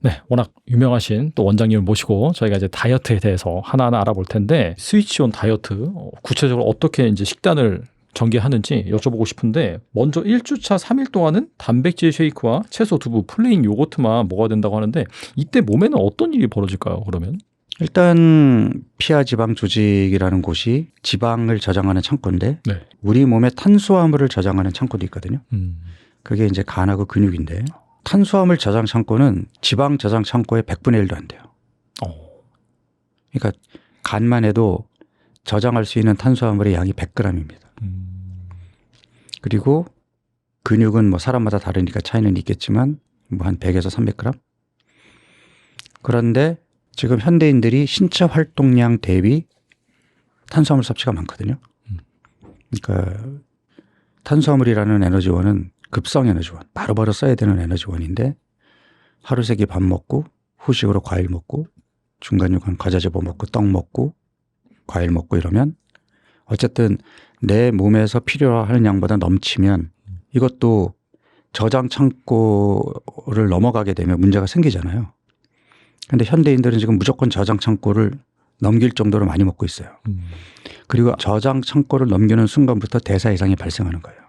네, 워낙 유명하신 또 원장님을 모시고 저희가 이제 다이어트에 대해서 하나하나 알아볼 텐데 스위치온 다이어트 구체적으로 어떻게 이제 식단을 전개하는지 여쭤보고 싶은데 먼저 1주차 3일 동안은 단백질 쉐이크와 채소, 두부, 플레인 요거트만 먹어야 된다고 하는데 이때 몸에는 어떤 일이 벌어질까요? 그러면? 일단 피하 지방 조직이라는 곳이 지방을 저장하는 창고인데 네. 우리 몸에 탄수화물을 저장하는 창고도 있거든요. 그게 이제 간하고 근육인데 탄수화물 저장 창고는 지방 저장 창고의 100분의 1도 안 돼요. 그러니까 간만 해도 저장할 수 있는 탄수화물의 양이 100g입니다. 그리고 근육은 뭐 사람마다 다르니까 차이는 있겠지만 뭐 한 100에서 300g. 그런데 지금 현대인들이 신체 활동량 대비 탄수화물 섭취가 많거든요. 그러니까 탄수화물이라는 에너지원은 급성 에너지원, 바로바로 써야 되는 에너지원인데 하루 세 끼 밥 먹고 후식으로 과일 먹고 중간중간 과자제보 먹고 떡 먹고 과일 먹고 이러면 어쨌든 내 몸에서 필요하는 양보다 넘치면 이것도 저장 창고를 넘어가게 되면 문제가 생기잖아요. 그런데 현대인들은 지금 무조건 저장 창고를 넘길 정도로 많이 먹고 있어요. 그리고 저장 창고를 넘기는 순간부터 대사 이상이 발생하는 거예요.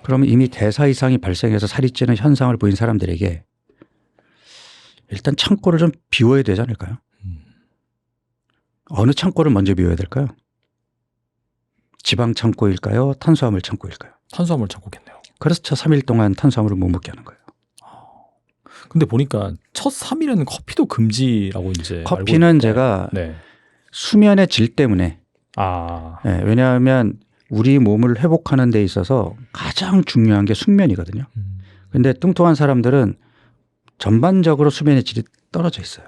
그러면 이미 대사 이상이 발생해서 살이 찌는 현상을 보인 사람들에게 일단 창고를 좀 비워야 되지 않을까요? 어느 창고를 먼저 비워야 될까요? 지방 창고일까요? 탄수화물 창고일까요? 탄수화물 창고겠네요. 그래서 첫 3일 동안 탄수화물을 못 먹게 하는 거예요. 근데 보니까 첫 3일에는 커피도 금지라고 이제 커피는 알고 제가 네. 수면의 질 때문에 네, 왜냐하면 우리 몸을 회복하는 데 있어서 가장 중요한 게 숙면이거든요. 근데 뚱뚱한 사람들은 전반적으로 수면의 질이 떨어져 있어요.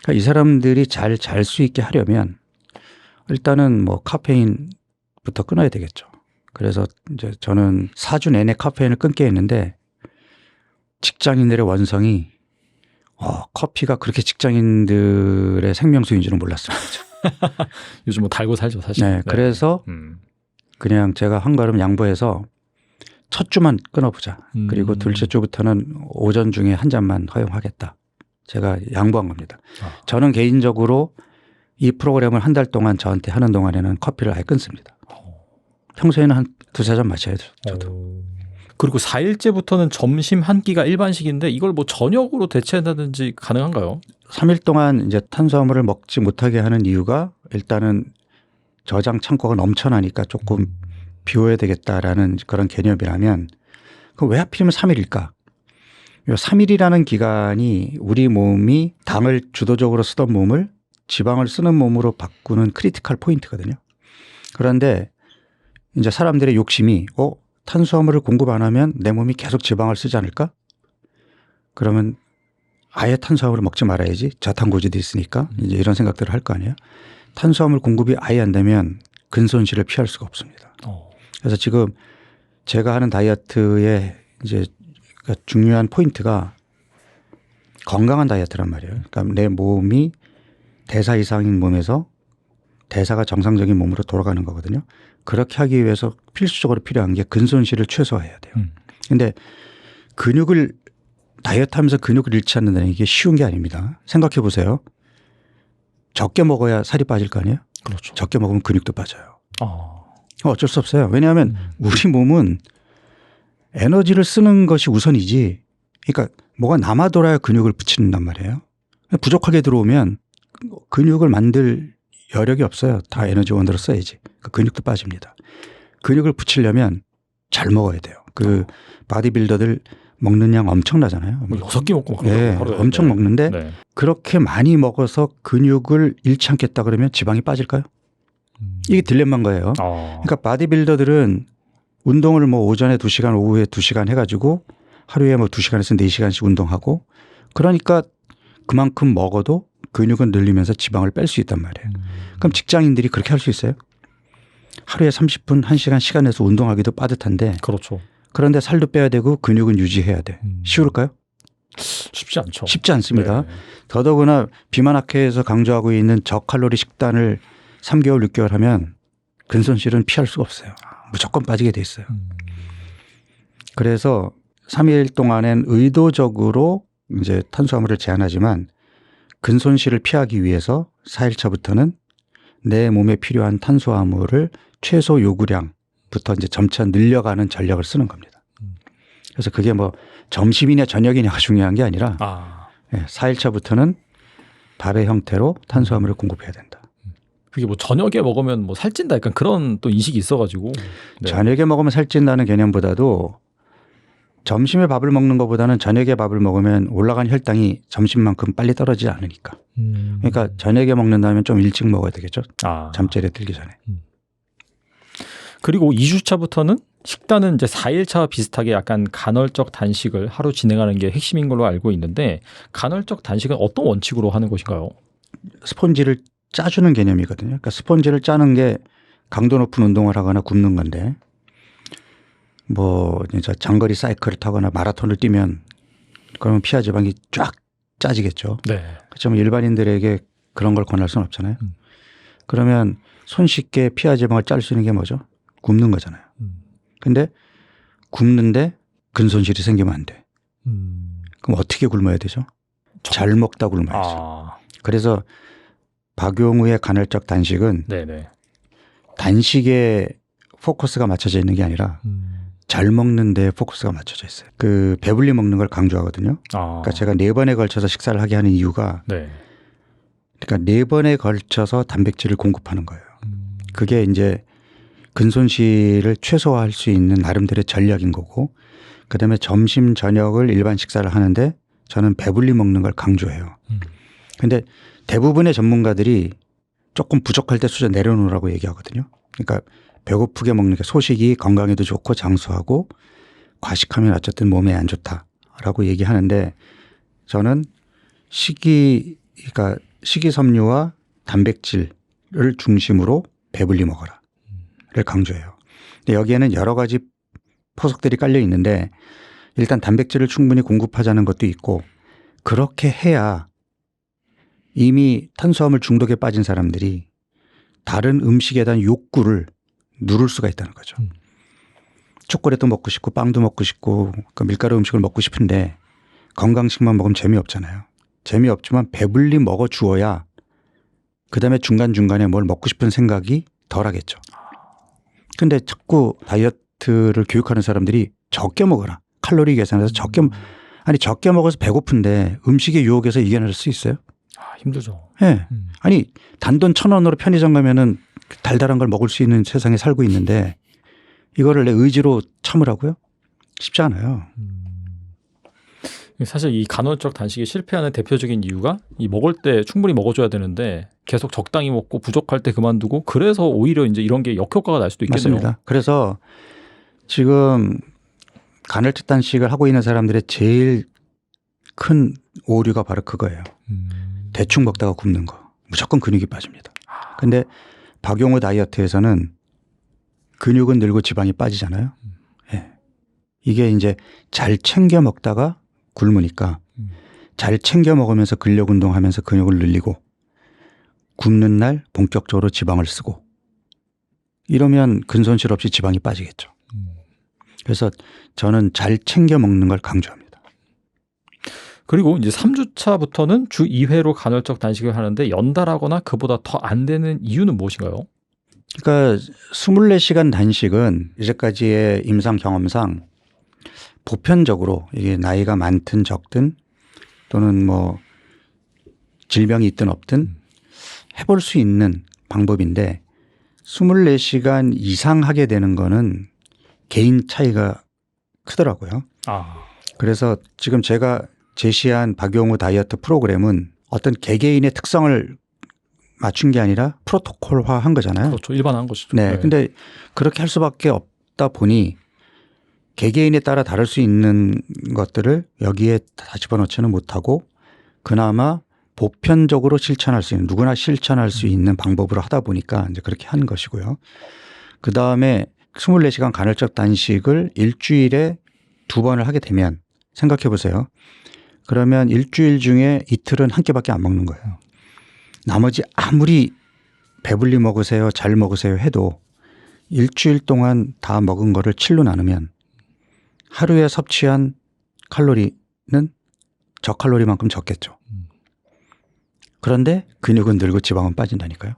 그러니까 이 사람들이 잘 잘 수 있게 하려면 일단은 뭐 카페인부터 끊어야 되겠죠. 그래서 이제 저는 4주 내내 카페인을 끊게 했는데 직장인들의 원성이 커피가 그렇게 직장인들의 생명수인 줄은 몰랐습니다. 요즘 뭐 달고 살죠 사실. 네, 그래서 그냥 제가 한 걸음 양보해서 첫 주만 끊어보자. 그리고 둘째 주부터는 오전 중에 한 잔만 허용하겠다. 제가 양보한 겁니다. 저는 개인적으로 이 프로그램을 한 달 동안 저한테 하는 동안에는 커피를 아예 끊습니다. 평소에는 한 두세 잔 마셔야 돼요. 저도. 그리고 4일째부터는 점심 한 끼가 일반식인데 이걸 뭐 저녁으로 대체한다든지 가능한가요? 3일 동안 이제 탄수화물을 먹지 못하게 하는 이유가 일단은 저장 창고가 넘쳐나니까 조금 비워야 되겠다라는 그런 개념이라면 그럼 왜 하필이면 3일일까? 3일이라는 기간이 우리 몸이 당을 주도적으로 쓰던 몸을 지방을 쓰는 몸으로 바꾸는 크리티컬 포인트거든요. 그런데 이제 사람들의 욕심이 탄수화물을 공급 안 하면 내 몸이 계속 지방을 쓰지 않을까? 그러면 아예 탄수화물을 먹지 말아야지. 저탄고지도 있으니까 이제 이런 생각들을 할 거 아니에요. 탄수화물 공급이 아예 안 되면 근손실을 피할 수가 없습니다. 그래서 지금 제가 하는 다이어트의 이제 중요한 포인트가 건강한 다이어트란 말이에요. 그러니까 내 몸이 대사 이상인 몸에서 대사가 정상적인 몸으로 돌아가는 거거든요. 그렇게 하기 위해서 필수적으로 필요한 게 근손실을 최소화해야 돼요. 근데 근육을 다이어트 하면서 근육을 잃지 않는다는 이게 쉬운 게 아닙니다. 생각해 보세요. 적게 먹어야 살이 빠질 거 아니에요? 그렇죠. 적게 먹으면 근육도 빠져요. 어쩔 수 없어요. 왜냐하면 우리 몸은 에너지를 쓰는 것이 우선이지. 그러니까 뭐가 남아 돌아야 근육을 붙이는단 말이에요. 부족하게 들어오면 근육을 만들 여력이 없어요. 다 에너지원으로 써야지. 그 근육도 빠집니다. 근육을 붙이려면 잘 먹어야 돼요. 그 바디빌더들 먹는 양 엄청나잖아요. 뭐 6개 먹고 네, 엄청 먹는데 그렇게 많이 먹어서 근육을 잃지 않겠다 그러면 지방이 빠질까요? 이게 딜레마인 거예요. 그러니까 바디빌더들은 운동을 뭐 오전에 2시간 오후에 2시간 해가지고 하루에 뭐 2시간에서 4시간씩 운동하고 그러니까 그만큼 먹어도 근육은 늘리면서 지방을 뺄 수 있단 말이에요. 그럼 직장인들이 그렇게 할 수 있어요? 하루에 30분, 1시간 시간 내서 운동하기도 빠듯한데 그렇죠. 그런데 살도 빼야 되고 근육은 유지해야 돼. 쉬울까요? 쉽지 않죠. 쉽지 않습니다. 네. 더더구나 비만학회에서 강조하고 있는 저칼로리 식단을 3개월, 6개월 하면 근손실은 피할 수가 없어요. 무조건 빠지게 돼 있어요. 그래서 3일 동안엔 의도적으로 이제 탄수화물을 제한하지만 근손실을 피하기 위해서 4일차부터는 내 몸에 필요한 탄수화물을 최소 요구량부터 이제 점차 늘려가는 전략을 쓰는 겁니다. 그래서 그게 뭐 점심이냐 저녁이냐가 중요한 게 아니라 4일차부터는 밥의 형태로 탄수화물을 공급해야 된다. 그게 뭐 저녁에 먹으면 뭐 살찐다 약간 그런 또 인식이 있어가지고. 네. 저녁에 먹으면 살찐다는 개념보다도 점심에 밥을 먹는 것보다는 저녁에 밥을 먹으면 올라간 혈당이 점심만큼 빨리 떨어지지 않으니까. 그러니까 저녁에 먹는다면 좀 일찍 먹어야 되겠죠. 잠자리에 들기 전에. 그리고 2주차부터는 식단은 이제 4일차와 비슷하게 약간 간헐적 단식을 하루 진행하는 게 핵심인 걸로 알고 있는데 간헐적 단식은 어떤 원칙으로 하는 것인가요? 스폰지를 짜주는 개념이거든요. 그러니까 스폰지를 짜는 게 강도 높은 운동을 하거나 굶는 건데 뭐 진짜 장거리 사이클을 타거나 마라톤을 뛰면 그러면 피하 지방이 쫙 짜지겠죠. 네. 그렇지만 일반인들에게 그런 걸 권할 수는 없잖아요. 그러면 손쉽게 피하 지방을 짤 수 있는 게 뭐죠? 굶는 거잖아요. 근데 굶는데 근손실이 생기면 안 돼. 그럼 어떻게 굶어야 되죠? 잘 먹다 굶어야죠. 그래서 박용우의 간헐적 단식은 네네. 단식에 포커스가 맞춰져 있는 게 아니라 잘 먹는 데 포커스가 맞춰져 있어요. 그 배불리 먹는 걸 강조하거든요. 그러니까 제가 4번에 걸쳐서 식사를 하게 하는 이유가 네. 그러니까 4번에 걸쳐서 단백질을 공급하는 거예요. 그게 이제 근손실을 최소화할 수 있는 나름대로의 전략인 거고 그다음에 점심 저녁을 일반 식사를 하는데 저는 배불리 먹는 걸 강조해요. 근데 대부분의 전문가들이 조금 부족할 때 수저 내려놓으라고 얘기하거든요. 그러니까 배고프게 먹는 게 소식이 건강에도 좋고 장수하고 과식하면 어쨌든 몸에 안 좋다라고 얘기하는데 저는 그러니까 식이섬유와 단백질을 중심으로 배불리 먹어라. 를 강조해요. 근데 여기에는 여러 가지 포석들이 깔려 있는데 일단 단백질을 충분히 공급하자는 것도 있고 그렇게 해야 이미 탄수화물 중독에 빠진 사람들이 다른 음식에 대한 욕구를 누를 수가 있다는 거죠. 초콜릿도 먹고 싶고 빵도 먹고 싶고 밀가루 음식을 먹고 싶은데 건강식만 먹으면 재미없잖아요. 재미없지만 배불리 먹어 주어야 그다음에 중간중간에 뭘 먹고 싶은 생각이 덜 하겠죠. 근데 자꾸 다이어트를 교육하는 사람들이 적게 먹어라. 칼로리 계산해서 적게 먹어서 배고픈데 음식의 유혹에서 이겨낼 수 있어요? 힘들죠. 네. 아니 단돈 1,000원으로 편의점 가면은 달달한 걸 먹을 수 있는 세상에 살고 있는데 이거를 내 의지로 참으라고요? 쉽지 않아요. 사실 이 간헐적 단식에 실패하는 대표적인 이유가 이 먹을 때 충분히 먹어줘야 되는데 계속 적당히 먹고 부족할 때 그만두고 그래서 오히려 이제 이런 게 역효과가 날 수도 있겠네요. 맞습니다. 그래서 지금 간헐적 단식을 하고 있는 사람들의 제일 큰 오류가 바로 그거예요. 대충 먹다가 굶는 거. 무조건 근육이 빠집니다. 근데 박용우 다이어트에서는 근육은 늘고 지방이 빠지잖아요. 네. 이게 이제 잘 챙겨 먹다가 굶으니까 잘 챙겨 먹으면서 근력 운동하면서 근육을 늘리고 굶는 날 본격적으로 지방을 쓰고 이러면 근손실 없이 지방이 빠지겠죠. 그래서 저는 잘 챙겨 먹는 걸 강조합니다. 그리고 이제 3주차부터는 주 2회로 간헐적 단식을 하는데 연달하거나 그보다 더 안 되는 이유는 무엇인가요? 그러니까 24시간 단식은 이제까지의 임상 경험상 보편적으로 이게 나이가 많든 적든 또는 뭐 질병이 있든 없든 해볼 수 있는 방법인데 24시간 이상 하게 되는 거는 개인 차이가 크더라고요. 그래서 지금 제가 제시한 박용우 다이어트 프로그램은 어떤 개개인의 특성을 맞춘 게 아니라 프로토콜화한 거잖아요. 그렇죠. 일반화한 것이죠. 네. 근데 그렇게 할 수밖에 없다 보니 개개인에 따라 다를 수 있는 것들을 여기에 다 집어넣지는 못하고 그나마 보편적으로 실천할 수 있는 누구나 실천할 수 있는 방법으로 하다 보니까 이제 그렇게 한 것이고요. 그 다음에 24시간 간헐적 단식을 일주일에 2번을 하게 되면 생각해 보세요. 그러면 일주일 중에 이틀은 한 끼밖에 안 먹는 거예요. 나머지 아무리 배불리 먹으세요, 잘 먹으세요 해도 일주일 동안 다 먹은 거를 7로 나누면 하루에 섭취한 칼로리는 저칼로리만큼 적겠죠. 그런데 근육은 늘고 지방은 빠진다니까요.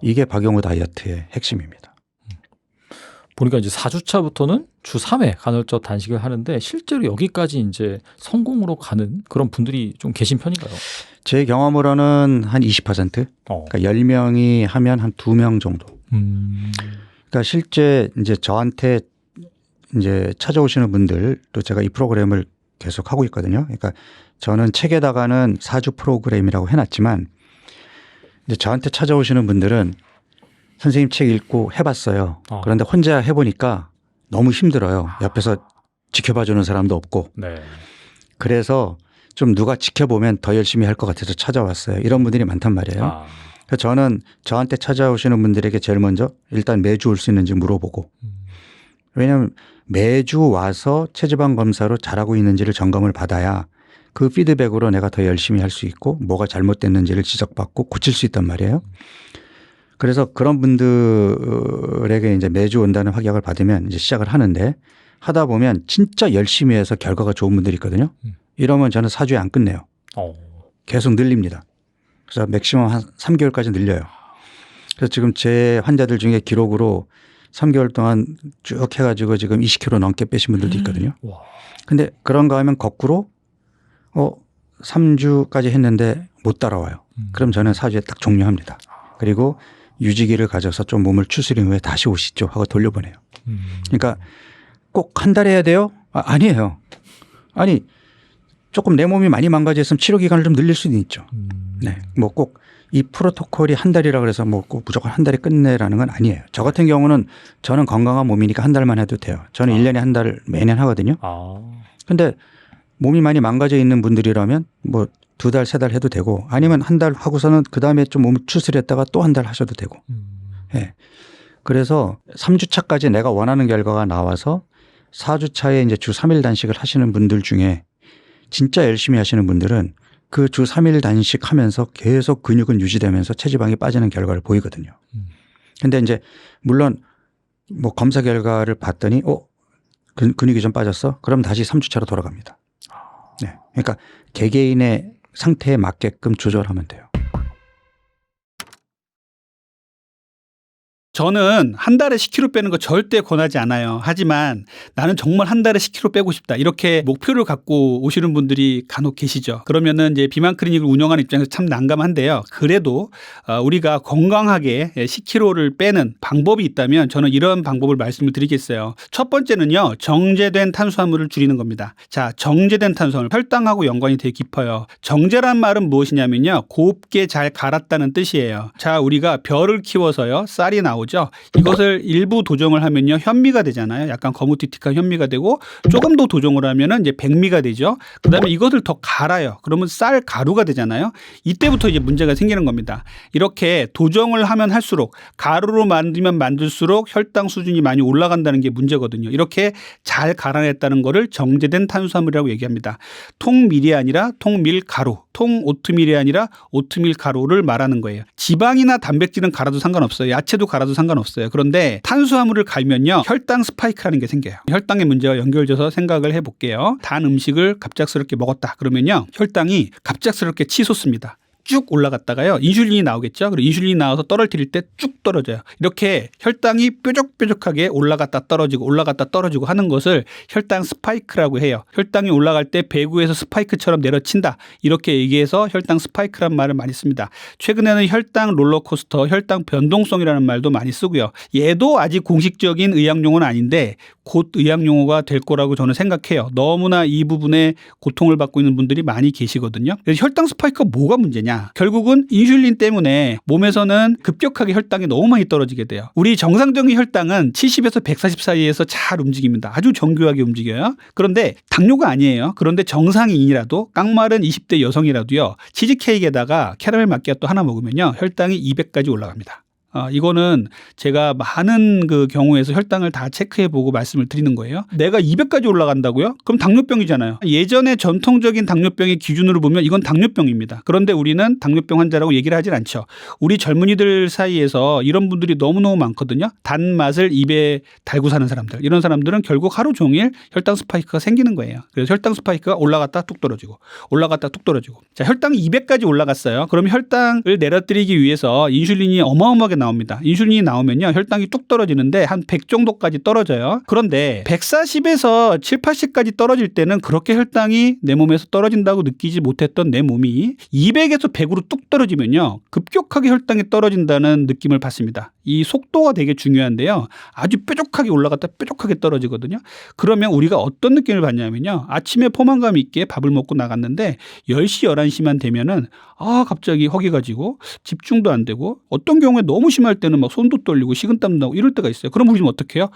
이게 박용호 다이어트의 핵심입니다. 보니까 이제 4주차부터는 주 3회 간헐적 단식을 하는데 실제로 여기까지 이제 성공으로 가는 그런 분들이 좀 계신 편인가요? 제 경험으로는 한 20%? 그러니까 10명이 하면 한 2명 정도. 그러니까 실제 이제 저한테 이제 찾아오시는 분들도 제가 이 프로그램을 계속 하고 있거든요. 그러니까 저는 책에다가는 4주 프로그램이라고 해놨지만 이제 저한테 찾아오시는 분들은 선생님 책 읽고 해봤어요. 그런데 혼자 해보니까 너무 힘들어요. 옆에서 지켜봐 주는 사람도 없고. 네. 그래서 좀 누가 지켜보면 더 열심히 할 것 같아서 찾아왔어요. 이런 분들이 많단 말이에요. 그래서 저는 저한테 찾아오시는 분들에게 제일 먼저 일단 매주 올 수 있는지 물어보고 왜냐하면 매주 와서 체지방 검사로 잘하고 있는지를 점검을 받아야 그 피드백으로 내가 더 열심히 할 수 있고 뭐가 잘못됐는지를 지적받고 고칠 수 있단 말이에요. 그래서 그런 분들에게 이제 매주 온다는 확약을 받으면 이제 시작을 하는데 하다 보면 진짜 열심히 해서 결과가 좋은 분들이 있거든요. 이러면 저는 4주에 안 끝내요. 계속 늘립니다. 그래서 맥시멈 한 3개월까지 늘려요. 그래서 지금 제 환자들 중에 기록으로 3개월 동안 쭉 해가지고 지금 20kg 넘게 빼신 분들도 있거든요. 근데 그런 거 하면 거꾸로 3주까지 했는데 못 따라와요. 그럼 저는 4주에 딱 종료합니다. 그리고 유지기를 가져서 좀 몸을 추스린 후에 다시 오시죠 하고 돌려보내요. 그러니까 꼭 한 달 해야 돼요? 아니에요. 아니 조금 내 몸이 많이 망가졌으면 치료 기간을 좀 늘릴 수는 있죠. 네, 뭐 꼭 이 프로토콜이 한 달이라 그래서 뭐 꼭 무조건 한 달에 끝내라는 건 아니에요. 저 같은 경우는 저는 건강한 몸이니까 한 달만 해도 돼요. 저는 1년에 한 달 매년 하거든요. 근데 몸이 많이 망가져 있는 분들이라면 뭐 2달, 3달 해도 되고 아니면 한 달 하고서는 그 다음에 좀 몸을 추스렸다가 또 한 달 하셔도 되고. 예. 그래서 3주차까지 내가 원하는 결과가 나와서 4주차에 이제 주 3일 단식을 하시는 분들 중에 진짜 열심히 하시는 분들은 그 주 3일 단식 하면서 계속 근육은 유지되면서 체지방이 빠지는 결과를 보이거든요. 근데 이제 물론 뭐 검사 결과를 봤더니 근육이 좀 빠졌어? 그럼 다시 3주차로 돌아갑니다. 네. 그러니까 개개인의 상태에 맞게끔 조절하면 돼요. 저는 한 달에 10kg 빼는 거 절대 권하지 않아요. 하지만 나는 정말 한 달에 10kg 빼고 싶다. 이렇게 목표를 갖고 오시는 분들이 간혹 계시죠. 그러면은 이제 비만 클리닉을 운영하는 입장에서 참 난감한데요. 그래도 우리가 건강하게 10kg를 빼는 방법이 있다면 저는 이런 방법을 말씀을 드리겠어요. 첫 번째는요. 정제된 탄수화물을 줄이는 겁니다. 자, 정제된 탄수화물. 혈당하고 연관이 되게 깊어요. 정제란 말은 무엇이냐면요. 곱게 잘 갈았다는 뜻이에요. 자, 우리가 벼를 키워서요. 쌀이 나오죠. 이것을 일부 도정을 하면요 현미가 되잖아요. 약간 거무튀튀한 현미가 되고 조금 더 도정을 하면은 이제 백미가 되죠. 그다음에 이것을 더 갈아요. 그러면 쌀 가루가 되잖아요. 이때부터 이제 문제가 생기는 겁니다. 이렇게 도정을 하면 할수록 가루로 만들면 만들수록 혈당 수준이 많이 올라간다는 게 문제거든요. 이렇게 잘 갈아냈다는 거를 정제된 탄수화물이라고 얘기합니다. 통밀이 아니라 통밀가루, 통오트밀이 아니라 오트밀 가루를 말하는 거예요. 지방이나 단백질은 갈아도 상관없어요. 야채도 갈아도 상관없어요. 그런데 탄수화물을 갈면요 혈당 스파이크라는 게 생겨요. 혈당의 문제와 연결돼서 생각을 해볼게요. 단 음식을 갑작스럽게 먹었다 그러면요 혈당이 갑작스럽게 치솟습니다. 쭉 올라갔다가요 인슐린이 나오겠죠. 그리고 인슐린이 나와서 떨어뜨릴 때 쭉 떨어져요. 이렇게 혈당이 뾰족뾰족하게 올라갔다 떨어지고 하는 것을 혈당 스파이크라고 해요. 혈당이 올라갈 때 배구에서 스파이크처럼 내려친다 이렇게 얘기해서 혈당 스파이크란 말을 많이 씁니다. 최근에는 혈당 롤러코스터, 혈당 변동성이라는 말도 많이 쓰고요. 얘도 아직 공식적인 의학용어는 아닌데 곧 의학용어가 될 거라고 저는 생각해요. 너무나 이 부분에 고통을 받고 있는 분들이 많이 계시거든요. 그래서 혈당 스파이크가 뭐가 문제냐? 결국은 인슐린 때문에 몸에서는 급격하게 혈당이 너무 많이 떨어지게 돼요. 우리 정상적인 혈당은 70에서 140 사이에서 잘 움직입니다. 아주 정교하게 움직여요. 그런데 당뇨가 아니에요. 그런데 정상인이라도 깡마른 20대 여성이라도요. 치즈케이크에다가 캐러멜 마키아토 하나 먹으면요. 혈당이 200까지 올라갑니다. 이거는 제가 많은 그 경우에서 혈당을 다 체크해보고 말씀을 드리는 거예요. 내가 200까지 올라간다고요? 그럼 당뇨병이잖아요. 예전에 전통적인 당뇨병의 기준으로 보면 이건 당뇨병입니다. 그런데 우리는 당뇨병 환자라고 얘기를 하진 않죠. 우리 젊은이들 사이에서 이런 분들이 너무너무 많거든요. 단맛을 입에 달고 사는 사람들. 이런 사람들은 결국 하루 종일 혈당 스파이크가 생기는 거예요. 그래서 혈당 스파이크가 올라갔다 뚝 떨어지고 올라갔다 뚝 떨어지고. 자, 혈당이 200까지 올라갔어요. 그러면 혈당을 내려뜨리기 위해서 인슐린이 어마어마하게 나옵니다. 인슐린이 나오면요. 혈당이 뚝 떨어지는데 한 100 정도까지 떨어져요. 그런데 140에서 7, 80까지 떨어질 때는 그렇게 혈당이 내 몸에서 떨어진다고 느끼지 못했던 내 몸이 200에서 100으로 뚝 떨어지면요. 급격하게 혈당이 떨어진다는 느낌을 받습니다. 이 속도가 되게 중요한데요. 아주 뾰족하게 올라갔다 뾰족하게 떨어지거든요. 그러면 우리가 어떤 느낌을 받냐면요. 아침에 포만감 있게 밥을 먹고 나갔는데 10시, 11시만 되면은 갑자기 허기가 지고 집중도 안 되고 어떤 경우에 너무 심할 때는 막 손도 떨리고 식은땀 나고 이럴 때가 있어요. 그럼 우리는 어떻게 해요?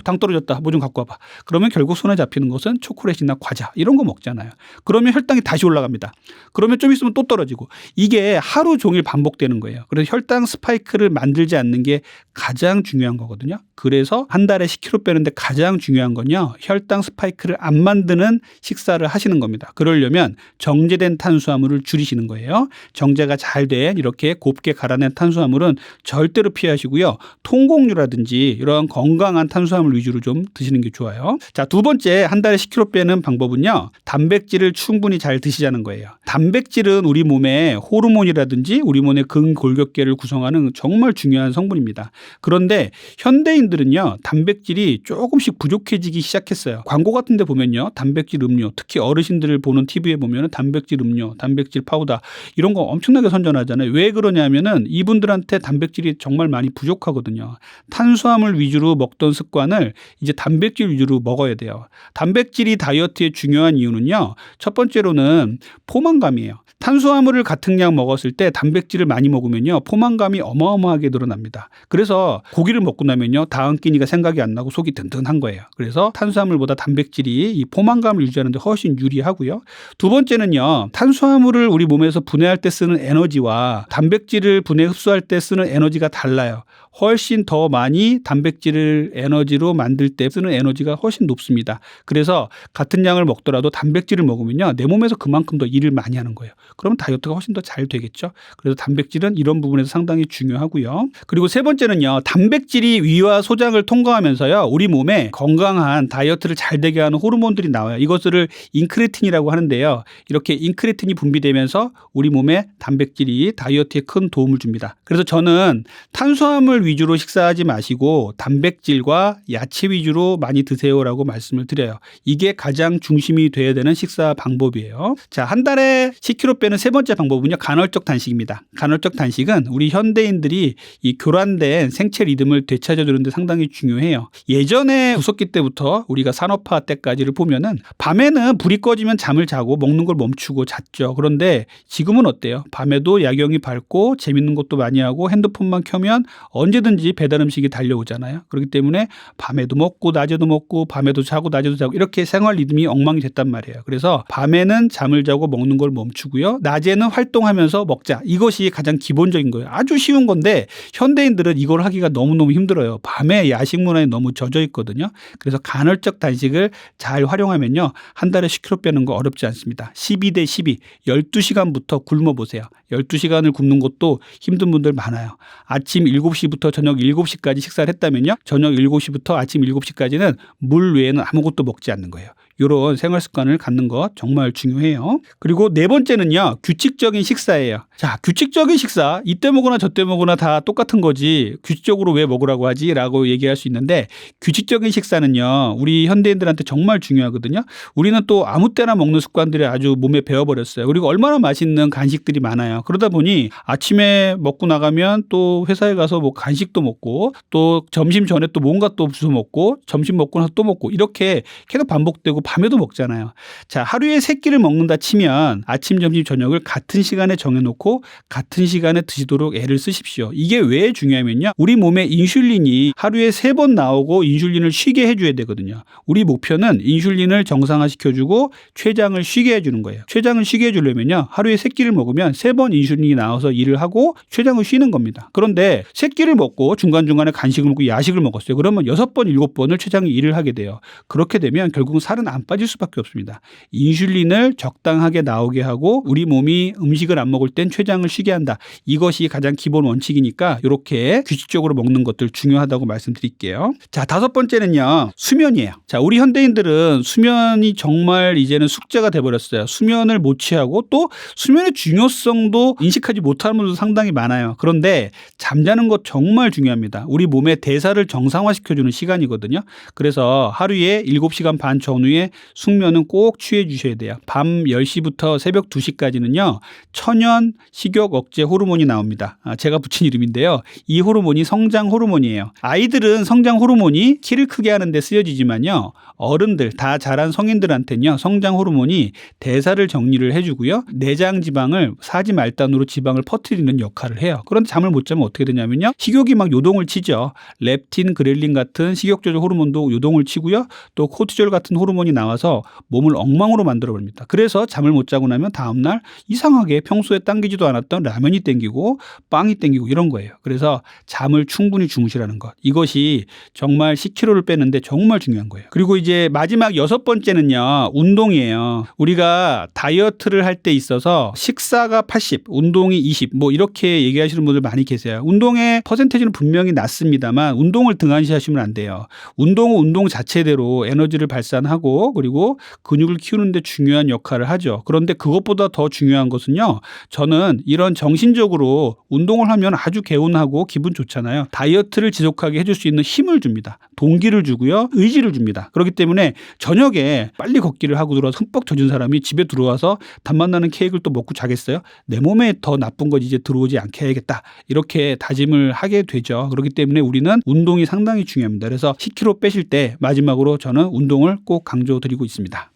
당 떨어졌다. 뭐 좀 갖고 와봐. 그러면 결국 손에 잡히는 것은 초콜릿이나 과자 이런 거 먹잖아요. 그러면 혈당이 다시 올라갑니다. 그러면 좀 있으면 또 떨어지고 이게 하루 종일 반복되는 거예요. 그래서 혈당 스파이크를 만들지 않는 게 가장 중요한 거거든요. 그래서 한 달에 10kg 빼는데 가장 중요한 건요. 혈당 스파이크를 안 만드는 식사를 하시는 겁니다. 그러려면 정제된 탄수화물을 줄이시는 거예요. 정제가 잘 된 이렇게 곱게 갈아낸 탄수화물은 절대로 피하시고요. 통곡류라든지 이런 건강한 탄수화물 위주로 좀 드시는 게 좋아요. 자, 두 번째 한 달에 10kg 빼는 방법은요. 단백질을 충분히 잘 드시자는 거예요. 단백질은 우리 몸의 호르몬이라든지 우리 몸의 근골격계를 구성하는 정말 중요한 성분입니다. 그런데 현대인들은요. 단백질이 조금씩 부족해지기 시작했어요. 광고 같은 데 보면요. 단백질 음료, 특히 어르신들을 보는 TV에 보면 단백질 음료, 단백질 파우더 이런 거 엄청나게 선전하잖아요. 왜 그러냐면은 이분들한테 단백질이 정말 많이 부족하거든요. 탄수화물 위주로 먹던 습관을 이제 단백질 위주로 먹어야 돼요. 단백질이 다이어트에 중요한 이유는요. 첫 번째로는 포만감이에요. 탄수화물을 같은 양 먹었을 때 단백질을 많이 먹으면요. 포만감이 어마어마하게 늘어납니다. 그래서 고기를 먹고 나면요. 다음 끼니가 생각이 안 나고 속이 든든한 거예요. 그래서 탄수화물보다 단백질이 이 포만감을 유지하는 데 훨씬 유리하고요. 두 번째는요. 탄수화물을 우리 몸에서 분해할 때 쓰는 에너지와 단백질을 분해 흡수할 때 쓰는 에너지가 달라요. 훨씬 더 많이 단백질을 에너지로 만들 때 쓰는 에너지가 훨씬 높습니다. 그래서 같은 양을 먹더라도 단백질을 먹으면요. 내 몸에서 그만큼 더 일을 많이 하는 거예요. 그러면 다이어트가 훨씬 더 잘 되겠죠. 그래서 단백질은 이런 부분에서 상당히 중요하고요. 그리고 세 번째는요. 단백질이 위와 소장을 통과하면서요. 우리 몸에 건강한 다이어트를 잘 되게 하는 호르몬들이 나와요. 이것을 인크레틴이라고 하는데요. 이렇게 인크레틴이 분비되면서 우리 몸에 단백질이 다이어트에 큰 도움을 줍니다. 그래서 저는 탄수화물 위주로 식사하지 마시고 단백질과 야채 위주로 많이 드세요라고 말씀을 드려요. 이게 가장 중심이 돼야 되는 식사 방법이에요. 자, 한 달에 10kg 빼는 세 번째 방법은요. 간헐적 단식입니다. 간헐적 단식은 우리 현대인들이 이 교란된 생체 리듬을 되찾아주는 데 상당히 중요해요. 예전에 구석기 때부터 우리가 산업화 때까지를 보면은 밤에는 불이 꺼지면 잠을 자고 먹는 걸 멈추고 잤죠. 그런데 지금은 어때요? 밤에도 야경이 밝고 재밌는 것도 많이 하고 핸드폰만 켜면 언제든지 배달 음식이 달려오잖아요. 그렇기 때문에 밤에도 먹고 낮에도 먹고 밤에도 자고 낮에도 자고 이렇게 생활 리듬이 엉망이 됐단 말이에요. 그래서 밤에는 잠을 자고 먹는 걸 멈추고요. 낮에는 활동하면서 먹자. 이것이 가장 기본적인 거예요. 아주 쉬운 건데 현대인들은 이걸 하기가 너무너무 힘들어요. 밤에 야식 문화에 너무 젖어 있거든요. 그래서 간헐적 단식을 잘 활용하면요. 한 달에 10kg 빼는 거 어렵지 않습니다. 12대 12, 12시간부터 굶어보세요. 12시간을 굶는 것도 힘든 분들 많아요. 아침 7시부터 저녁 7시까지 식사를 했다면요. 저녁 7시부터 아침 7시까지는 물 외에는 아무것도 먹지 않는 거예요. 이런 생활 습관을 갖는 것 정말 중요해요. 그리고 네 번째는요. 규칙적인 식사예요. 자, 규칙적인 식사. 이때 먹거나 저때 먹거나 다 똑같은 거지. 규칙적으로 왜 먹으라고 하지? 라고 얘기할 수 있는데 규칙적인 식사는요. 우리 현대인들한테 정말 중요하거든요. 우리는 또 아무 때나 먹는 습관들이 아주 몸에 배어버렸어요. 그리고 얼마나 맛있는 간식들이 많아요. 그러다 보니 아침에 먹고 나가면 또 회사에 가서 뭐 간식도 먹고 또 점심 전에 또 뭔가 또 주워 먹고 점심 먹고 나서 또 먹고 이렇게 계속 반복되고 밤에도 먹잖아요. 자, 하루에 3끼를 먹는다 치면 아침, 점심, 저녁을 같은 시간에 정해놓고 같은 시간에 드시도록 애를 쓰십시오. 이게 왜 중요하면요. 우리 몸에 인슐린이 하루에 3번 나오고 인슐린을 쉬게 해줘야 되거든요. 우리 목표는 인슐린을 정상화시켜주고 췌장을 쉬게 해주는 거예요. 췌장을 쉬게 해주려면요. 하루에 3끼를 먹으면 3번 인슐린이 나와서 일을 하고 췌장을 쉬는 겁니다. 그런데 3끼를 식사를 먹고 중간중간에 간식을 먹고 야식을 먹었어요. 그러면 6번, 7번을 췌장이 일을 하게 돼요. 그렇게 되면 결국은 살은 안 빠질 수밖에 없습니다. 인슐린을 적당하게 나오게 하고 우리 몸이 음식을 안 먹을 땐 췌장을 쉬게 한다. 이것이 가장 기본 원칙이니까 이렇게 규칙적으로 먹는 것들 중요하다고 말씀드릴게요. 자, 5번째는요. 수면이에요. 자, 우리 현대인들은 수면이 정말 이제는 숙제가 돼버렸어요. 수면을 못 취하고 또 수면의 중요성도 인식하지 못하는 분들도 상당히 많아요. 그런데 잠자는 것 정말 중요합니다. 우리 몸의 대사를 정상화시켜주는 시간이거든요. 그래서 하루에 7시간 반 전후에 숙면은 꼭 취해 주셔야 돼요. 밤 10시부터 새벽 2시까지는요. 천연 식욕 억제 호르몬이 나옵니다. 제가 붙인 이름인데요. 이 호르몬이 성장 호르몬이에요. 아이들은 성장 호르몬이 키를 크게 하는 데 쓰여지지만요. 어른들 다 자란 성인들한테는요. 성장 호르몬이 대사를 정리를 해주고요. 내장 지방을 사지 말단으로 지방을 퍼뜨리는 역할을 해요. 그런데 잠을 못 자면 어떻게 되냐면요. 식욕이 막 요동을 치죠. 렙틴, 그렐린 같은 식욕 조절 호르몬도 요동을 치고요. 또 코티졸 같은 호르몬이 나와서 몸을 엉망으로 만들어 버립니다. 그래서 잠을 못 자고 나면 다음날 이상하게 평소에 당기지도 않았던 라면이 땡기고 빵이 땡기고 이런 거예요. 그래서 잠을 충분히 주무시라는 것. 이것이 정말 10kg를 빼는데 정말 중요한 거예요. 그리고 이제 마지막 6번째는요. 운동이에요. 우리가 다이어트를 할 때 있어서 식사가 80, 운동이 20 뭐 이렇게 얘기하시는 분들 많이 계세요. 운동의 퍼센테이지는 분명히 낮습니다만 운동을 등한시하시면 안 돼요. 운동은 운동 자체대로 에너지를 발산하고 그리고 근육을 키우는 데 중요한 역할을 하죠. 그런데 그것보다 더 중요한 것은요. 저는 이런 정신적으로 운동을 하면 아주 개운하고 기분 좋잖아요. 다이어트를 지속하게 해줄 수 있는 힘을 줍니다. 동기를 주고요. 의지를 줍니다. 그렇기 때문에 저녁에 빨리 걷기를 하고 들어와서 흠뻑 젖은 사람이 집에 들어와서 단맛 나는 케이크를 또 먹고 자겠어요? 내 몸에 더 나쁜 것 이제 들어오지 않게 해야겠다. 이렇게 다짐을 하게 되죠. 그렇기 때문에 우리는 운동이 상당히 중요합니다. 그래서 10kg 빼실 때 마지막으로 저는 운동을 꼭 강조드리고 있습니다.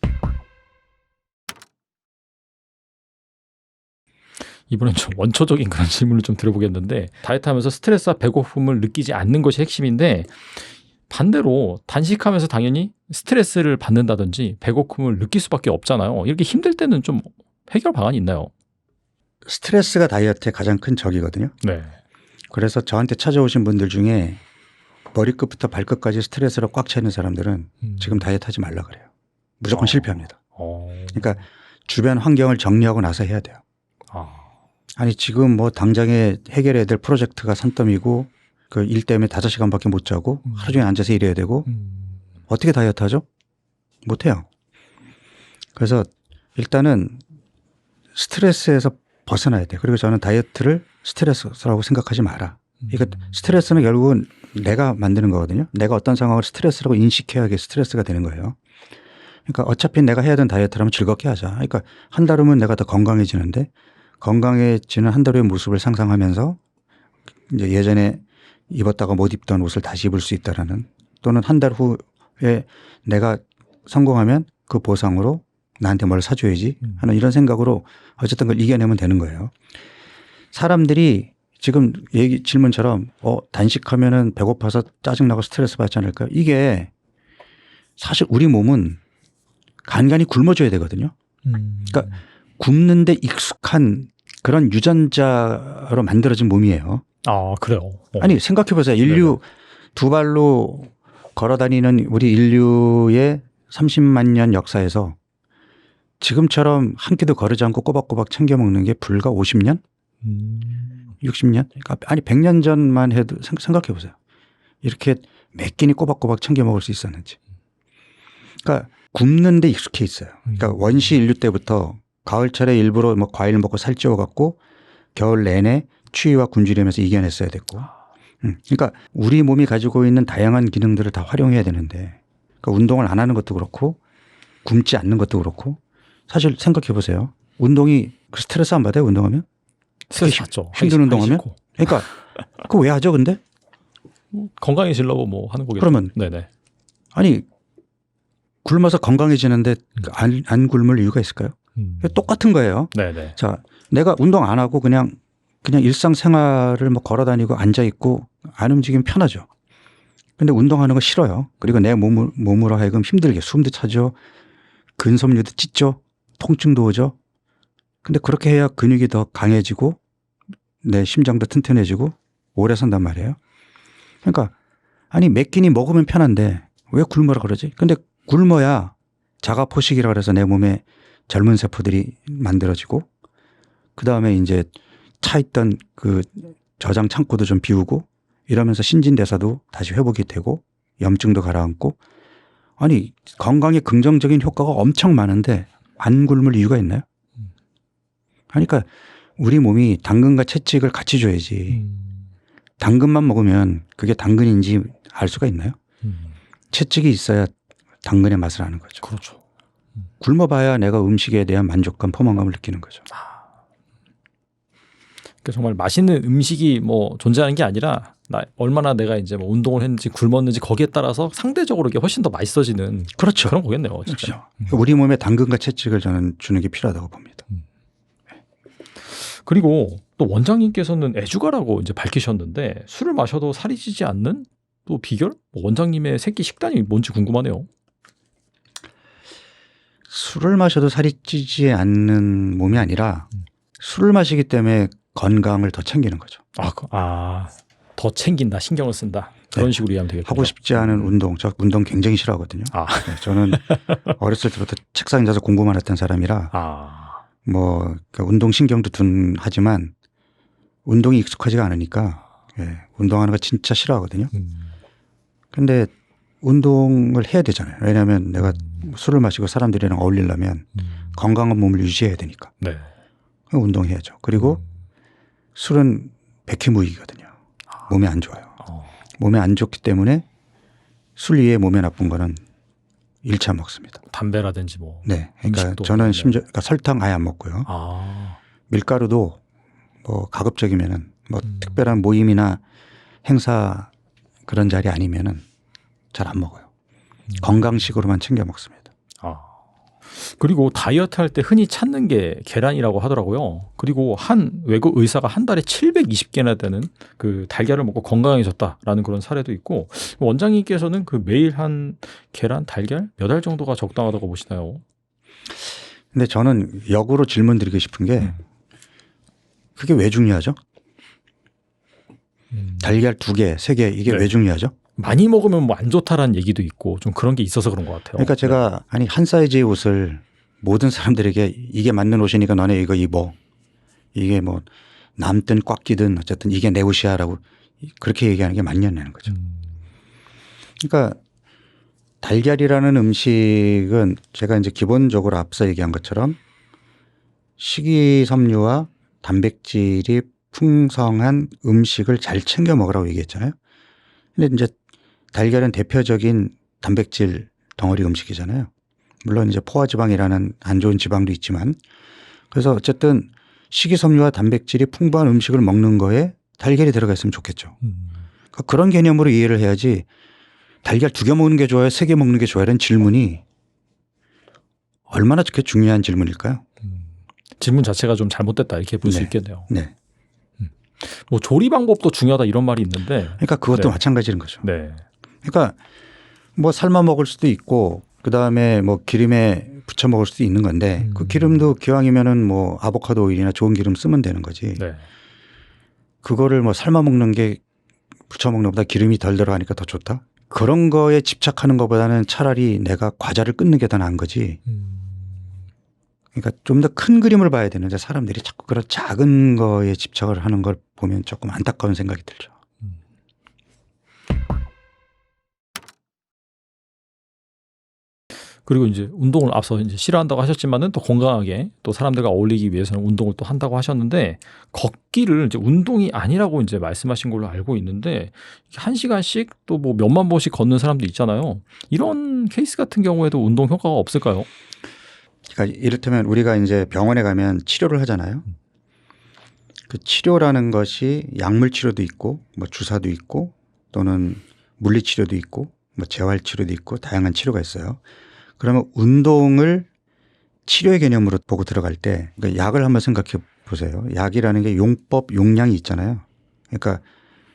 이번엔 좀 원초적인 그런 질문을 좀 드려보겠는데 다이어트하면서 스트레스와 배고픔을 느끼지 않는 것이 핵심인데 반대로 단식하면서 당연히 스트레스를 받는다든지 배고픔을 느낄 수밖에 없잖아요. 이렇게 힘들 때는 좀 해결 방안이 있나요? 스트레스가 다이어트의 가장 큰 적이거든요. 네. 그래서 저한테 찾아오신 분들 중에 머리끝부터 발끝까지 스트레스로 꽉 차 있는 사람들은 지금 다이어트 하지 말라 그래요. 무조건 실패합니다. 그러니까 주변 환경을 정리하고 나서 해야 돼요. 아니 지금 뭐 당장에 해결해야 될 프로젝트가 산더미고 그 일 때문에 5시간밖에 못 자고 하루 종일 앉아서 일해야 되고 어떻게 다이어트 하죠? 못 해요. 그래서 일단은 스트레스에서 벗어나야 돼. 그리고 저는 다이어트를 스트레스라고 생각하지 마라. 그러니까 스트레스는 결국은 내가 만드는 거거든요. 내가 어떤 상황을 스트레스라고 인식해야 이게 스트레스가 되는 거예요. 그러니까 어차피 내가 해야 되는 다이어트라면 즐겁게 하자. 그러니까 한 달 후면 내가 더 건강해지는데 건강해지는 한 달 후의 모습을 상상하면서 이제 예전에 입었다가 못 입던 옷을 다시 입을 수 있다라는 또는 한 달 후에 내가 성공하면 그 보상으로 나한테 뭘 사줘야지 하는 이런 생각으로 어쨌든 그걸 이겨내면 되는 거예요. 사람들이 지금 질문처럼 단식하면은 배고파서 짜증나고 스트레스 받지 않을까? 이게 사실 우리 몸은 간간히 굶어줘야 되거든요. 그러니까 굶는데 익숙한 그런 유전자로 만들어진 몸이에요. 아, 그래요? 아니 생각해 보세요. 인류 두 발로 걸어 다니는 우리 인류의 30만 년 역사에서 지금처럼 한 끼도 거르지 않고 꼬박꼬박 챙겨 먹는 게 불과 50년? 60년? 그러니까 아니 100년 전만 해도 생각해 보세요. 이렇게 몇 끼니 꼬박꼬박 챙겨 먹을 수 있었는지. 그러니까 굶는 데 익숙해 있어요. 그러니까 원시 인류 때부터 가을철에 일부러 뭐 과일 먹고 살찌워 갖고 겨울 내내 추위와 굶주리면서 이겨냈어야 됐고. 그러니까 우리 몸이 가지고 있는 다양한 기능들을 다 활용해야 되는데 그러니까 운동을 안 하는 것도 그렇고 굶지 않는 것도 그렇고 사실 생각해 보세요. 운동이 스트레스 안 받아요? 운동하면? 스트레스 받죠. 힘든 운동하면? 그러니까 그거 왜 하죠 근데? 건강해지려고 뭐 하는 거겠죠. 그러면 네네. 아니 굶어서 건강해지는데 안 굶을 이유가 있을까요? 똑같은 거예요. 네네. 자, 내가 운동 안 하고 그냥 일상생활을 뭐 걸어 다니고 앉아 있고 안 움직이면 편하죠. 근데 운동하는 거 싫어요. 그리고 내 몸으로 하여금 힘들게 숨도 차죠. 근섬유도 찢죠. 통증도 오죠. 근데 그렇게 해야 근육이 더 강해지고 내 심장도 튼튼해지고 오래 산단 말이에요. 그러니까 아니 몇 끼니 먹으면 편한데 왜 굶으라 그러지? 근데 굶어야 자가 포식이라 그래서 내 몸에 젊은 세포들이 만들어지고 그다음에 이제 차 있던 그 저장 창고도 좀 비우고 이러면서 신진대사도 다시 회복이 되고 염증도 가라앉고 아니 건강에 긍정적인 효과가 엄청 많은데 안 굶을 이유가 있나요? 그러니까 우리 몸이 당근과 채찍을 같이 줘야지. 당근만 먹으면 그게 당근인지 알 수가 있나요? 채찍이 있어야 당근의 맛을 아는 거죠. 그렇죠. 굶어봐야 내가 음식에 대한 만족감, 포만감을 느끼는 거죠. 그러니까 정말 맛있는 음식이 뭐 존재하는 게 아니라 얼마나 내가 이제 뭐 운동을 했는지 굶었는지 거기에 따라서 상대적으로 이게 훨씬 더 맛있어지는 그렇죠. 그런 거겠네요. 진짜. 그렇죠. 우리 몸에 당근과 채찍을 저는 주는 게 필요하다고 봅니다. 그리고 또 원장님께서는 애주가라고 이제 밝히셨는데 술을 마셔도 살이 찌지 않는 또 비결? 뭐 원장님의 새끼 식단이 뭔지 궁금하네요. 술을 마셔도 살이 찌지 않는 몸이 아니라 술을 마시기 때문에 건강을 더 챙기는 거죠. 더 챙긴다, 신경을 쓴다. 그런 네. 식으로 이해하면 되겠군요. 하고 싶지 않은 운동, 저 운동 굉장히 싫어하거든요. 네, 저는 어렸을 때부터 책상에 앉아서 공부만 했던 사람이라 뭐 운동 신경도 둔하지만 운동이 익숙하지가 않으니까 운동하는 거 진짜 싫어하거든요. 근데 운동을 해야 되잖아요. 왜냐하면 내가 술을 마시고 사람들이랑 어울리려면 건강한 몸을 유지해야 되니까. 네. 운동해야죠. 그리고 술은 백해무익이거든요. 몸에 안 좋아요. 몸에 안 좋기 때문에 술 이외에 몸에 나쁜 거는 일체 안 먹습니다. 담배라든지 뭐. 네. 그러니까 음식도 저는 심지어 그러니까 설탕 아예 안 먹고요. 밀가루도 뭐 가급적이면은 뭐 특별한 모임이나 행사 그런 자리 아니면은 잘 안 먹어요. 건강식으로만 챙겨 먹습니다. 그리고 다이어트 할 때 흔히 찾는 게 계란이라고 하더라고요. 그리고 한 외국 의사가 한 달에 720개나 되는 그 달걀을 먹고 건강해졌다라는 그런 사례도 있고 원장님께서는 그 매일 한 계란, 달걀 몇 알 정도가 적당하다고 보시나요? 근데 저는 역으로 질문 드리고 싶은 게 그게 왜 중요하죠? 달걀 2개, 3개 이게 왜 중요하죠? 많이 먹으면 뭐 안 좋다라는 얘기도 있고 좀 그런 게 있어서 그런 것 같아요. 그러니까 제가 아니 한 사이즈의 옷을 모든 사람들에게 이게 맞는 옷이니까 너네 이거 입어. 이게 뭐 남든 꽉 끼든 어쨌든 이게 내 옷이야라고 그렇게 얘기하는 게 맞냐는 거죠. 그러니까 달걀이라는 음식은 제가 이제 기본적으로 앞서 얘기한 것처럼 식이섬유와 단백질이 풍성한 음식을 잘 챙겨 먹으라고 얘기했잖아요. 근데 이제 달걀은 대표적인 단백질 덩어리 음식이잖아요. 물론 이제 포화지방이라는 안 좋은 지방도 있지만 그래서 어쨌든 식이섬유와 단백질이 풍부한 음식을 먹는 거에 달걀이 들어가 있으면 좋겠죠. 그러니까 그런 개념으로 이해를 해야지 달걀 2개 먹는 게 좋아요? 3개 먹는 게 좋아요? 이런 질문이 얼마나 그렇게 중요한 질문일까요? 질문 자체가 좀 잘못됐다 이렇게 볼 수 네. 있겠네요. 네. 뭐 조리 방법도 중요하다 이런 말이 있는데 그러니까 그것도 마찬가지인 거죠. 네. 그러니까 뭐 삶아 먹을 수도 있고 그다음에 뭐 기름에 부쳐 먹을 수도 있는 건데 그 기름도 기왕이면은 뭐 아보카도 오일이나 좋은 기름 쓰면 되는 거지. 네. 그거를 뭐 삶아 먹는 게 부쳐 먹는 것보다 기름이 덜 들어가니까 더 좋다. 그런 거에 집착하는 것보다는 차라리 내가 과자를 끊는 게 더 나은 거지. 그러니까 좀 더 큰 그림을 봐야 되는데 사람들이 자꾸 그런 작은 거에 집착을 하는 걸 보면 조금 안타까운 생각이 들죠. 그리고 이제 운동을 앞서 이제 싫어한다고 하셨지만은 또 건강하게 또 사람들과 어울리기 위해서는 운동을 또 한다고 하셨는데 걷기를 이제 운동이 아니라고 이제 말씀하신 걸로 알고 있는데 1시간씩 또 뭐 몇만 보씩 걷는 사람도 있잖아요. 이런 케이스 같은 경우에도 운동 효과가 없을까요? 그러니까 이를테면 우리가 이제 병원에 가면 치료를 하잖아요. 그 치료라는 것이 약물 치료도 있고 뭐 주사도 있고 또는 물리 치료도 있고 뭐 재활 치료도 있고 다양한 치료가 있어요. 그러면 운동을 치료의 개념으로 보고 들어갈 때 그러니까 약을 한번 생각해 보세요. 약이라는 게 용법, 용량이 있잖아요. 그러니까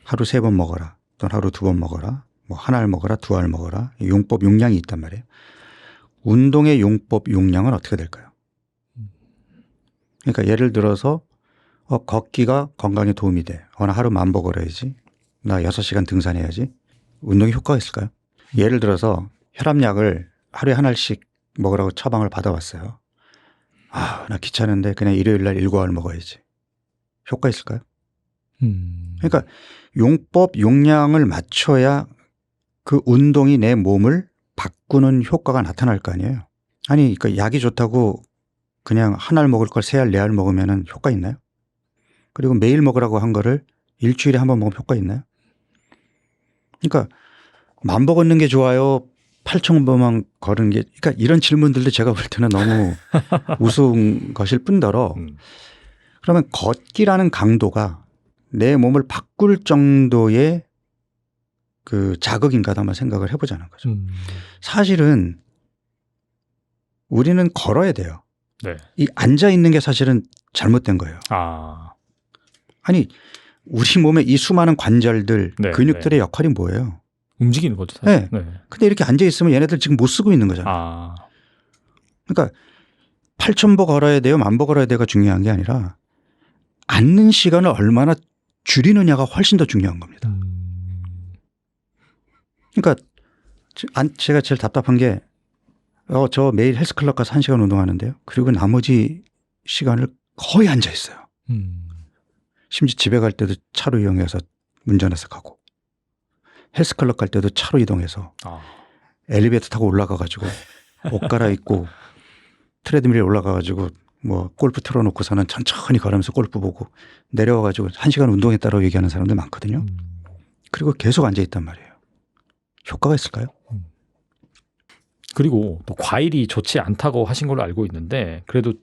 하루 3번 먹어라 또는 하루 2번 먹어라 뭐 1알 먹어라 2알 먹어라 용법, 용량이 있단 말이에요. 운동의 용법, 용량은 어떻게 될까요? 그러니까 예를 들어서 걷기가 건강에 도움이 돼. 하루 10,000보 걸어야지. 나 6시간 등산해야지. 운동이 효과가 있을까요? 예를 들어서 혈압약을 하루에 한 알씩 먹으라고 처방을 받아왔어요. 아, 나 귀찮은데 그냥 일요일 날 7알 먹어야지. 효과 있을까요? 그러니까 용법, 용량을 맞춰야 그 운동이 내 몸을 바꾸는 효과가 나타날 거 아니에요. 아니, 그러니까 약이 좋다고 그냥 한 알 먹을 걸 3알, 4알 먹으면 효과 있나요? 그리고 매일 먹으라고 한 거를 일주일에 한 번 먹으면 효과 있나요? 그러니까 만보 걷는 게 좋아요? 8,000보만 걸은 게, 그러니까 이런 질문들도 제가 볼 때는 너무 우스운 것일 뿐더러 그러면 걷기라는 강도가 내 몸을 바꿀 정도의 그 자극인가 한번 생각을 해보자는 거죠. 사실은 우리는 걸어야 돼요. 네. 이 앉아 있는 게 사실은 잘못된 거예요. 아, 아니, 우리 몸의 이 수많은 관절들, 네, 근육들의 역할이 뭐예요? 움직이는 거죠. 사실. 네. 근데 이렇게 앉아 있으면 얘네들 지금 못 쓰고 있는 거잖아요. 아, 그러니까 8,000보 걸어야 돼요, 10,000보 걸어야 돼가 중요한 게 아니라 앉는 시간을 얼마나 줄이느냐가 훨씬 더 중요한 겁니다. 그러니까 제가 제일 답답한 게 저 매일 헬스클럽 가서 1시간 운동하는데요. 그리고 나머지 시간을 거의 앉아 있어요. 심지어 집에 갈 때도 차로 이용해서 운전해서 가고 헬스클럽 갈 때도 차로 이동해서 엘리베이터 타고 올라가 가지고 옷 갈아입고 트레드밀에 올라가 가지고 뭐 골프 틀어놓고서는 천천히 걸으면서 골프 보고 내려와 가지고 1시간 운동했다고 얘기하는 사람들 많거든요. 그리고 계속 앉아 있단 말이에요. 효과가 있을까요? 그리고 또 과일이 좋지 않다고 하신 걸로 알고 있는데 그래도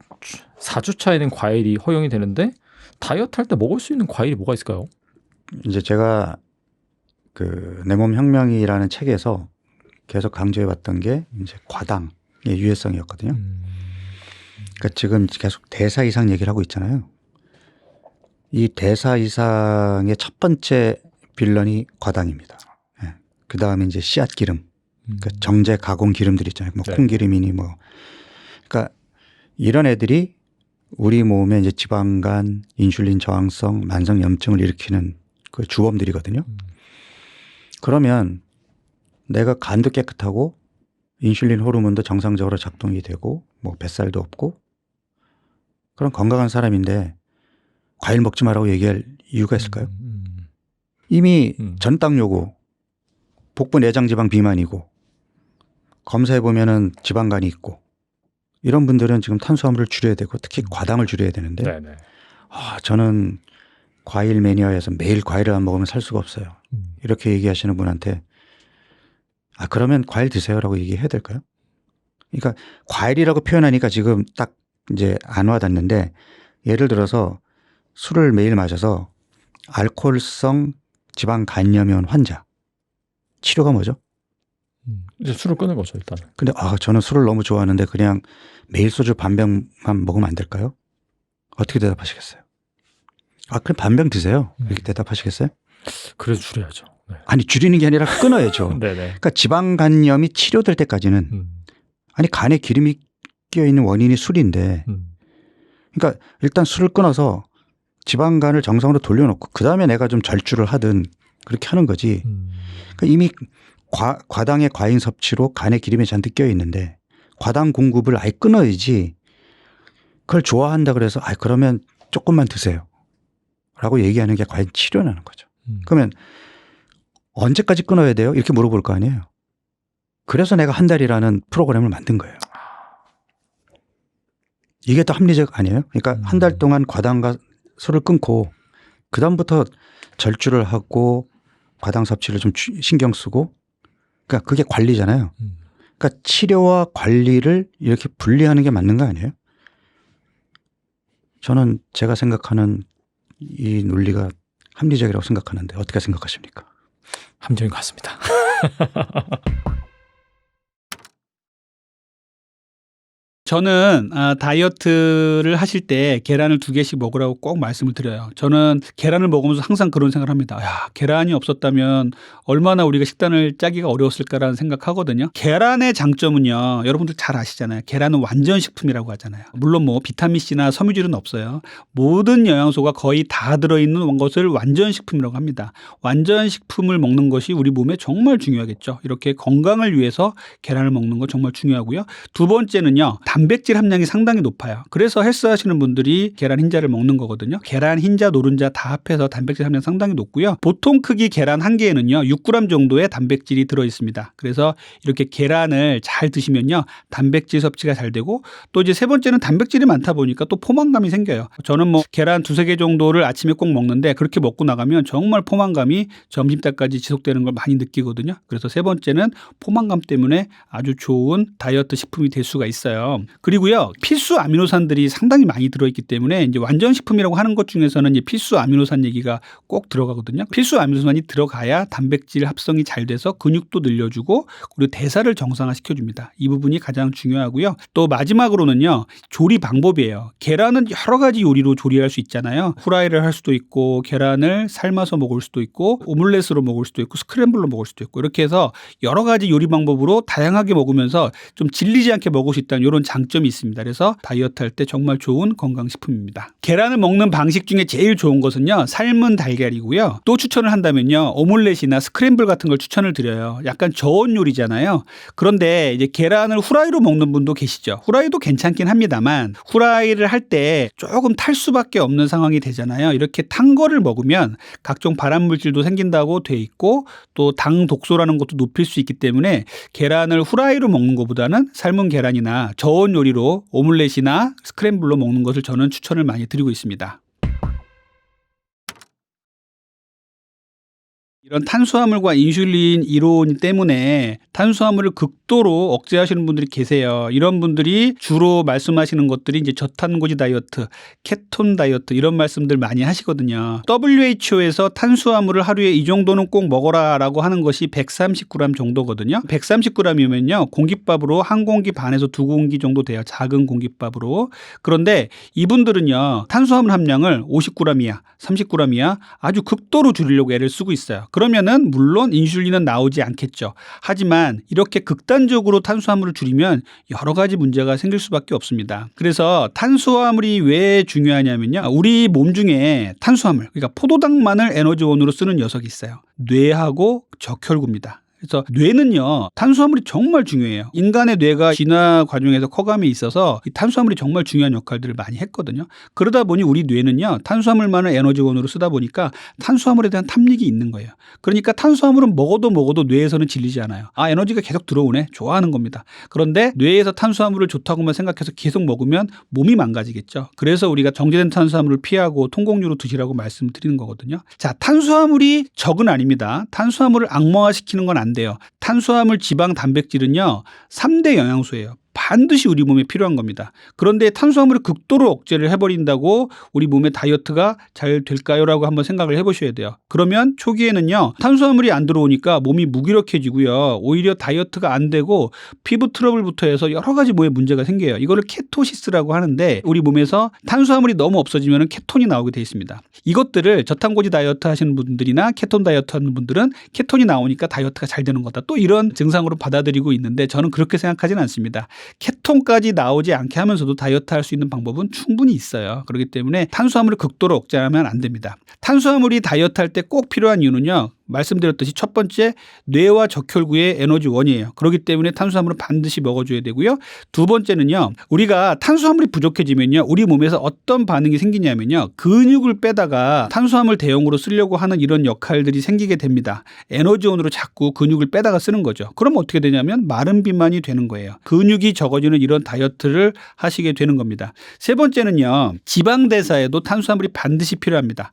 4주차에는 과일이 허용이 되는데 다이어트 할 때 먹을 수 있는 과일이 뭐가 있을까요? 이제 제가 그 내 몸 혁명이라는 책에서 계속 강조해 왔던 게 이제 과당의 유해성이었거든요. 그러니까 지금 계속 대사 이상 얘기를 하고 있잖아요. 이 대사 이상의 첫 번째 빌런이 과당입니다. 예. 그 다음에 이제 씨앗 기름, 그러니까 정제 가공 기름들 있잖아요. 뭐 네. 콩기름이니 뭐. 그러니까 이런 애들이 우리 몸에 이제 지방간, 인슐린 저항성, 만성 염증을 일으키는 그 주범들이거든요. 그러면 내가 간도 깨끗하고 인슐린 호르몬도 정상적으로 작동이 되고 뭐 뱃살도 없고 그런 건강한 사람인데 과일 먹지 말라고 얘기할 이유가 있을까요? 이미 전당뇨고 복부 내장 지방 비만이고 검사해 보면은 지방간이 있고 이런 분들은 지금 탄수화물을 줄여야 되고 특히 과당을 줄여야 되는데 네네. 저는 과일 매니아여서 매일 과일을 안 먹으면 살 수가 없어요. 이렇게 얘기하시는 분한테 그러면 과일 드세요라고 얘기해야 될까요? 그러니까 과일이라고 표현하니까 지금 딱 이제 안 와닿는데 예를 들어서 술을 매일 마셔서 알코올성 지방 간염이 온 환자 치료가 뭐죠? 이제 술을 끊는 거죠 일단은. 근데 저는 술을 너무 좋아하는데 그냥 매일 소주 반병만 먹으면 안 될까요? 어떻게 대답하시겠어요? 그럼 반병 드세요. 이렇게 대답하시겠어요? 그래서 줄여야죠. 네. 아니 줄이는 게 아니라 끊어야죠. 네네. 그러니까 지방 간염이 치료될 때까지는 아니 간에 기름이 끼어 있는 원인이 술인데 그러니까 일단 술을 끊어서 지방간을 정상으로 돌려놓고 그 다음에 내가 좀 절주를 하든 그렇게 하는 거지. 그러니까 이미 과당의 과잉 섭취로 간에 기름이 잔뜩 끼어 있는데 과당 공급을 아예 끊어야지. 그걸 좋아한다 그래서 그러면 조금만 드세요 라고 얘기하는 게 과연 치료라는 거죠. 그러면 언제까지 끊어야 돼요? 이렇게 물어볼 거 아니에요. 그래서 내가 한 달이라는 프로그램을 만든 거예요. 이게 더 합리적 아니에요? 그러니까 한 달 동안 과당과 술을 끊고 그다음부터 절주를 하고 과당 섭취를 좀 신경 쓰고 그러니까 그게 관리잖아요. 그러니까 치료와 관리를 이렇게 분리하는 게 맞는 거 아니에요? 저는 제가 생각하는 이 논리가 합리적이라고 생각하는데 어떻게 생각하십니까? 함정인 것 같습니다. 저는 다이어트를 하실 때 계란을 2개씩 먹으라고 꼭 말씀을 드려요. 저는 계란을 먹으면서 항상 그런 생각을 합니다. 야, 계란이 없었다면 얼마나 우리가 식단을 짜기가 어려웠을까라는 생각하거든요. 계란의 장점은요. 여러분들 잘 아시잖아요. 계란은 완전 식품이라고 하잖아요. 물론 뭐 비타민C나 섬유질은 없어요. 모든 영양소가 거의 다 들어있는 것을 완전 식품이라고 합니다. 완전 식품을 먹는 것이 우리 몸에 정말 중요하겠죠. 이렇게 건강을 위해서 계란을 먹는 거 정말 중요하고요. 두 번째는요. 단백질 함량이 상당히 높아요. 그래서 헬스 하시는 분들이 계란 흰자를 먹는 거거든요. 계란 흰자, 노른자 다 합해서 단백질 함량 상당히 높고요. 보통 크기 계란 한 개에는요. 6g 정도의 단백질이 들어 있습니다. 그래서 이렇게 계란을 잘 드시면요. 단백질 섭취가 잘 되고 또 이제 세 번째는 단백질이 많다 보니까 또 포만감이 생겨요. 저는 뭐 계란 2-3개 정도를 아침에 꼭 먹는데 그렇게 먹고 나가면 정말 포만감이 점심때까지 지속되는 걸 많이 느끼거든요. 그래서 세 번째는 포만감 때문에 아주 좋은 다이어트 식품이 될 수가 있어요. 그리고요. 필수 아미노산들이 상당히 많이 들어있기 때문에 이제 완전 식품이라고 하는 것 중에서는 이제 필수 아미노산 얘기가 꼭 들어가거든요. 필수 아미노산이 들어가야 단백질 합성이 잘 돼서 근육도 늘려주고 그리고 대사를 정상화시켜줍니다. 이 부분이 가장 중요하고요. 또 마지막으로는요. 조리 방법이에요. 계란은 여러 가지 요리로 조리할 수 있잖아요. 후라이를 할 수도 있고 계란을 삶아서 먹을 수도 있고 오믈렛으로 먹을 수도 있고 스크램블로 먹을 수도 있고 이렇게 해서 여러 가지 요리 방법으로 다양하게 먹으면서 좀 질리지 않게 먹을 수 있다는 이런 장점이 있습니다. 그래서 다이어트 할 때 정말 좋은 건강식품입니다. 계란을 먹는 방식 중에 제일 좋은 것은요. 삶은 달걀이고요. 또 추천을 한다면요. 오믈렛이나 스크램블 같은 걸 추천을 드려요. 약간 저온 요리잖아요. 그런데 이제 계란을 후라이로 먹는 분도 계시죠. 후라이도 괜찮긴 합니다만 후라이를 할 때 조금 탈 수밖에 없는 상황이 되잖아요. 이렇게 탄 거를 먹으면 각종 발암물질도 생긴다고 돼 있고 또 당 독소라는 것도 높일 수 있기 때문에 계란을 후라이로 먹는 것보다는 삶은 계란이나 저온 요리로 오믈렛이나 스크램블로 먹는 것을 저는 추천을 많이 드리고 있습니다. 이런 탄수화물과 인슐린 이론 때문에 탄수화물을 극도로 억제하시는 분들이 계세요. 이런 분들이 주로 말씀하시는 것들이 이제 저탄고지 다이어트, 케톤 다이어트 이런 말씀들 많이 하시거든요. WHO에서 탄수화물을 하루에 이 정도는 꼭 먹어라라고 하는 것이 130g 정도거든요. 130g이면요. 공깃밥으로 한 공기 반에서 2공기 정도 돼요. 작은 공깃밥으로. 그런데 이분들은요. 탄수화물 함량을 50g이야, 30g이야 아주 극도로 줄이려고 애를 쓰고 있어요. 그러면은 물론 인슐린은 나오지 않겠죠. 하지만 이렇게 극단적으로 탄수화물을 줄이면 여러 가지 문제가 생길 수밖에 없습니다. 그래서 탄수화물이 왜 중요하냐면요. 우리 몸 중에 탄수화물, 그러니까 포도당만을 에너지원으로 쓰는 녀석이 있어요. 뇌하고 적혈구입니다. 그래서 뇌는요. 탄수화물이 정말 중요해요. 인간의 뇌가 진화 과정에서 커감에 있어서 이 탄수화물이 정말 중요한 역할들을 많이 했거든요. 그러다 보니 우리 뇌는요. 탄수화물만을 에너지원으로 쓰다 보니까 탄수화물에 대한 탐닉이 있는 거예요. 그러니까 탄수화물은 먹어도 뇌에서는 질리지 않아요. 아, 에너지가 계속 들어오네. 좋아하는 겁니다. 그런데 뇌에서 탄수화물을 좋다고만 생각해서 계속 먹으면 몸이 망가지겠죠. 그래서 우리가 정제된 탄수화물을 피하고 통곡류로 드시라고 말씀드리는 거거든요. 자, 탄수화물이 적은 아닙니다. 탄수화물을 악마화시키는 건 안 돼요. 탄수화물, 지방, 단백질은요. 3대 영양소예요. 반드시 우리 몸에 필요한 겁니다. 그런데 탄수화물을 극도로 억제를 해버린다고 우리 몸의 다이어트가 잘 될까요? 라고 한번 생각을 해보셔야 돼요. 그러면 초기에는요. 탄수화물이 안 들어오니까 몸이 무기력해지고요. 오히려 다이어트가 안 되고 피부 트러블부터 해서 여러 가지 몸에 문제가 생겨요. 이거를 케토시스라고 하는데 우리 몸에서 탄수화물이 너무 없어지면 케톤이 나오게 돼 있습니다. 이것들을 저탄고지 다이어트 하시는 분들이나 케톤 다이어트 하는 분들은 케톤이 나오니까 다이어트가 잘 되는 거다. 또 이런 증상으로 받아들이고 있는데 저는 그렇게 생각하지는 않습니다. 케톤까지 나오지 않게 하면서도 다이어트 할 수 있는 방법은 충분히 있어요. 그렇기 때문에 탄수화물을 극도로 억제하면 안 됩니다. 탄수화물이 다이어트 할 때 꼭 필요한 이유는요. 말씀드렸듯이 첫 번째 뇌와 적혈구의 에너지원이에요. 그렇기 때문에 탄수화물은 반드시 먹어줘야 되고요. 두 번째는요. 우리가 탄수화물이 부족해지면요. 우리 몸에서 어떤 반응이 생기냐면요. 근육을 빼다가 탄수화물 대용으로 쓰려고 하는 이런 역할들이 생기게 됩니다. 에너지원으로 자꾸 근육을 빼다가 쓰는 거죠. 그럼 어떻게 되냐면 마른 비만이 되는 거예요. 근육이 적어지는 이런 다이어트를 하시게 되는 겁니다. 세 번째는요. 지방 대사에도 탄수화물이 반드시 필요합니다.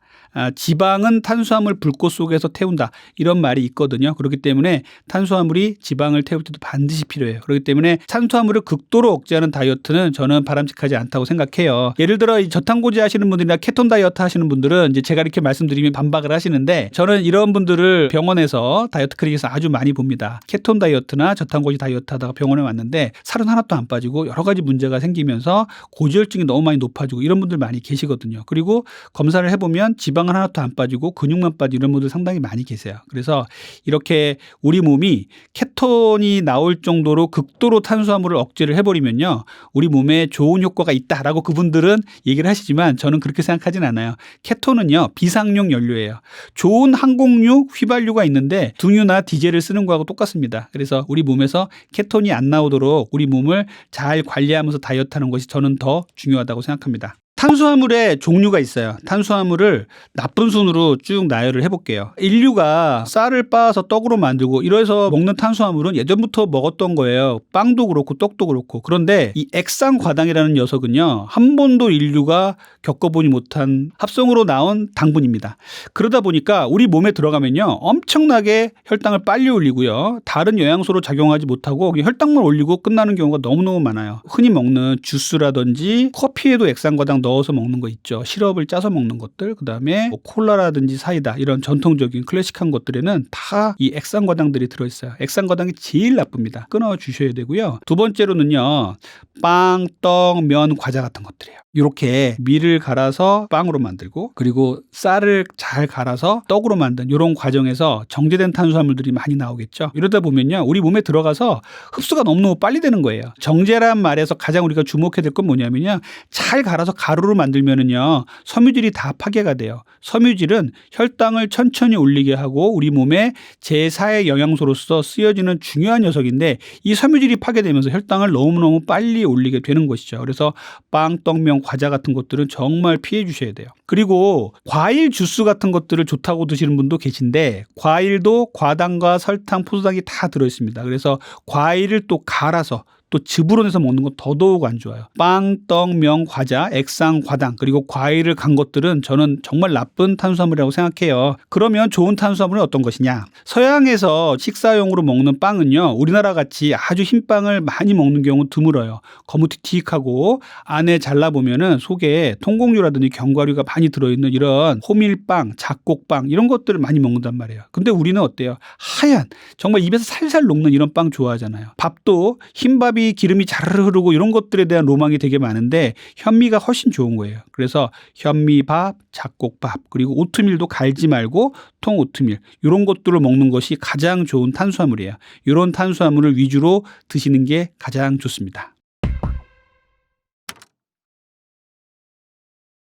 지방은 탄수화물 불꽃 속에서 태운다 태운다. 이런 말이 있거든요. 그렇기 때문에 탄수화물이 지방을 태울 때도 반드시 필요해요. 그렇기 때문에 탄수화물을 극도로 억제하는 다이어트는 저는 바람직하지 않다고 생각해요. 예를 들어 이 저탄고지 하시는 분들이나 케톤 다이어트 하시는 분들은 이제 제가 이렇게 말씀드리면 반박을 하시는데 저는 이런 분들을 병원에서 다이어트 클리닉에서 아주 많이 봅니다. 케톤 다이어트나 저탄고지 다이어트 하다가 병원에 왔는데 살은 하나도 안 빠지고 여러 가지 문제가 생기면서 고지혈증이 너무 많이 높아지고 이런 분들 많이 계시거든요. 그리고 검사를 해보면 지방은 하나도 안 빠지고 근육만 빠지고 이런 분들 상당히 많이 계세요. 그래서 이렇게 우리 몸이 케톤이 나올 정도로 극도로 탄수화물을 억제를 해버리면요. 우리 몸에 좋은 효과가 있다라고 그분들은 얘기를 하시지만 저는 그렇게 생각하진 않아요. 케톤은요. 비상용 연료예요. 좋은 항공유, 휘발유가 있는데 등유나 디젤을 쓰는 거하고 똑같습니다. 그래서 우리 몸에서 케톤이 안 나오도록 우리 몸을 잘 관리하면서 다이어트하는 것이 저는 더 중요하다고 생각합니다. 탄수화물의 종류가 있어요. 탄수화물을 나쁜 순으로 쭉 나열을 해볼게요. 인류가 쌀을 빻아서 떡으로 만들고 이래서 먹는 탄수화물은 예전부터 먹었던 거예요. 빵도 그렇고 떡도 그렇고. 그런데 이 액상과당이라는 녀석은요. 한 번도 인류가 겪어보지 못한 합성으로 나온 당분입니다. 그러다 보니까 우리 몸에 들어가면요. 엄청나게 혈당을 빨리 올리고요. 다른 영양소로 작용하지 못하고 혈당만 올리고 끝나는 경우가 너무너무 많아요. 흔히 먹는 주스라든지 커피에도 액상과당 넣어서 먹는 거 있죠. 시럽을 짜서 먹는 것들, 그다음에 뭐 콜라라든지 사이다 이런 전통적인 클래식한 것들에는 다 이 액상과당들이 들어있어요. 액상과당이 제일 나쁩니다. 끊어 주셔야 되고요. 두 번째로는요. 빵, 떡, 면, 과자 같은 것들이에요. 이렇게 밀을 갈아서 빵으로 만들고 그리고 쌀을 잘 갈아서 떡으로 만든 이런 과정에서 정제된 탄수화물들이 많이 나오겠죠. 이러다 보면요. 우리 몸에 들어가서 흡수가 너무너무 빨리 되는 거예요. 정제란 말에서 가장 우리가 주목해야 될 건 뭐냐면요. 잘 갈아서 가루로 만들면은요. 섬유질이 다 파괴가 돼요. 섬유질은 혈당을 천천히 올리게 하고 우리 몸에 제4의 영양소로서 쓰여지는 중요한 녀석인데 이 섬유질이 파괴되면서 혈당을 너무너무 빨리 올리게 되는 것이죠. 그래서 빵, 떡, 면, 과자 같은 것들은 정말 피해 주셔야 돼요. 그리고 과일 주스 같은 것들을 좋다고 드시는 분도 계신데 과일도 과당과 설탕, 포도당이 다 들어있습니다. 그래서 과일을 또 갈아서 또 즙으로 내서 먹는 건 더더욱 안 좋아요. 빵, 떡, 면, 과자, 액상, 과당 그리고 과일을 간 것들은 저는 정말 나쁜 탄수화물이라고 생각해요. 그러면 좋은 탄수화물은 어떤 것이냐? 서양에서 식사용으로 먹는 빵은요. 우리나라 같이 아주 흰 빵을 많이 먹는 경우 드물어요. 거무튀튀하고 안에 잘라보면은 속에 통곡류라든지 견과류가 많이 들어있는 이런 호밀빵, 잡곡빵 이런 것들을 많이 먹는단 말이에요. 근데 우리는 어때요? 하얀 정말 입에서 살살 녹는 이런 빵 좋아하잖아요. 밥도 흰밥이 기름이 자르르 흐르고 이런 것들에 대한 로망이 되게 많은데 현미가 훨씬 좋은 거예요. 그래서 현미밥, 잡곡밥 그리고 오트밀도 갈지 말고 통오트밀 이런 것들을 먹는 것이 가장 좋은 탄수화물이에요. 이런 탄수화물을 위주로 드시는 게 가장 좋습니다.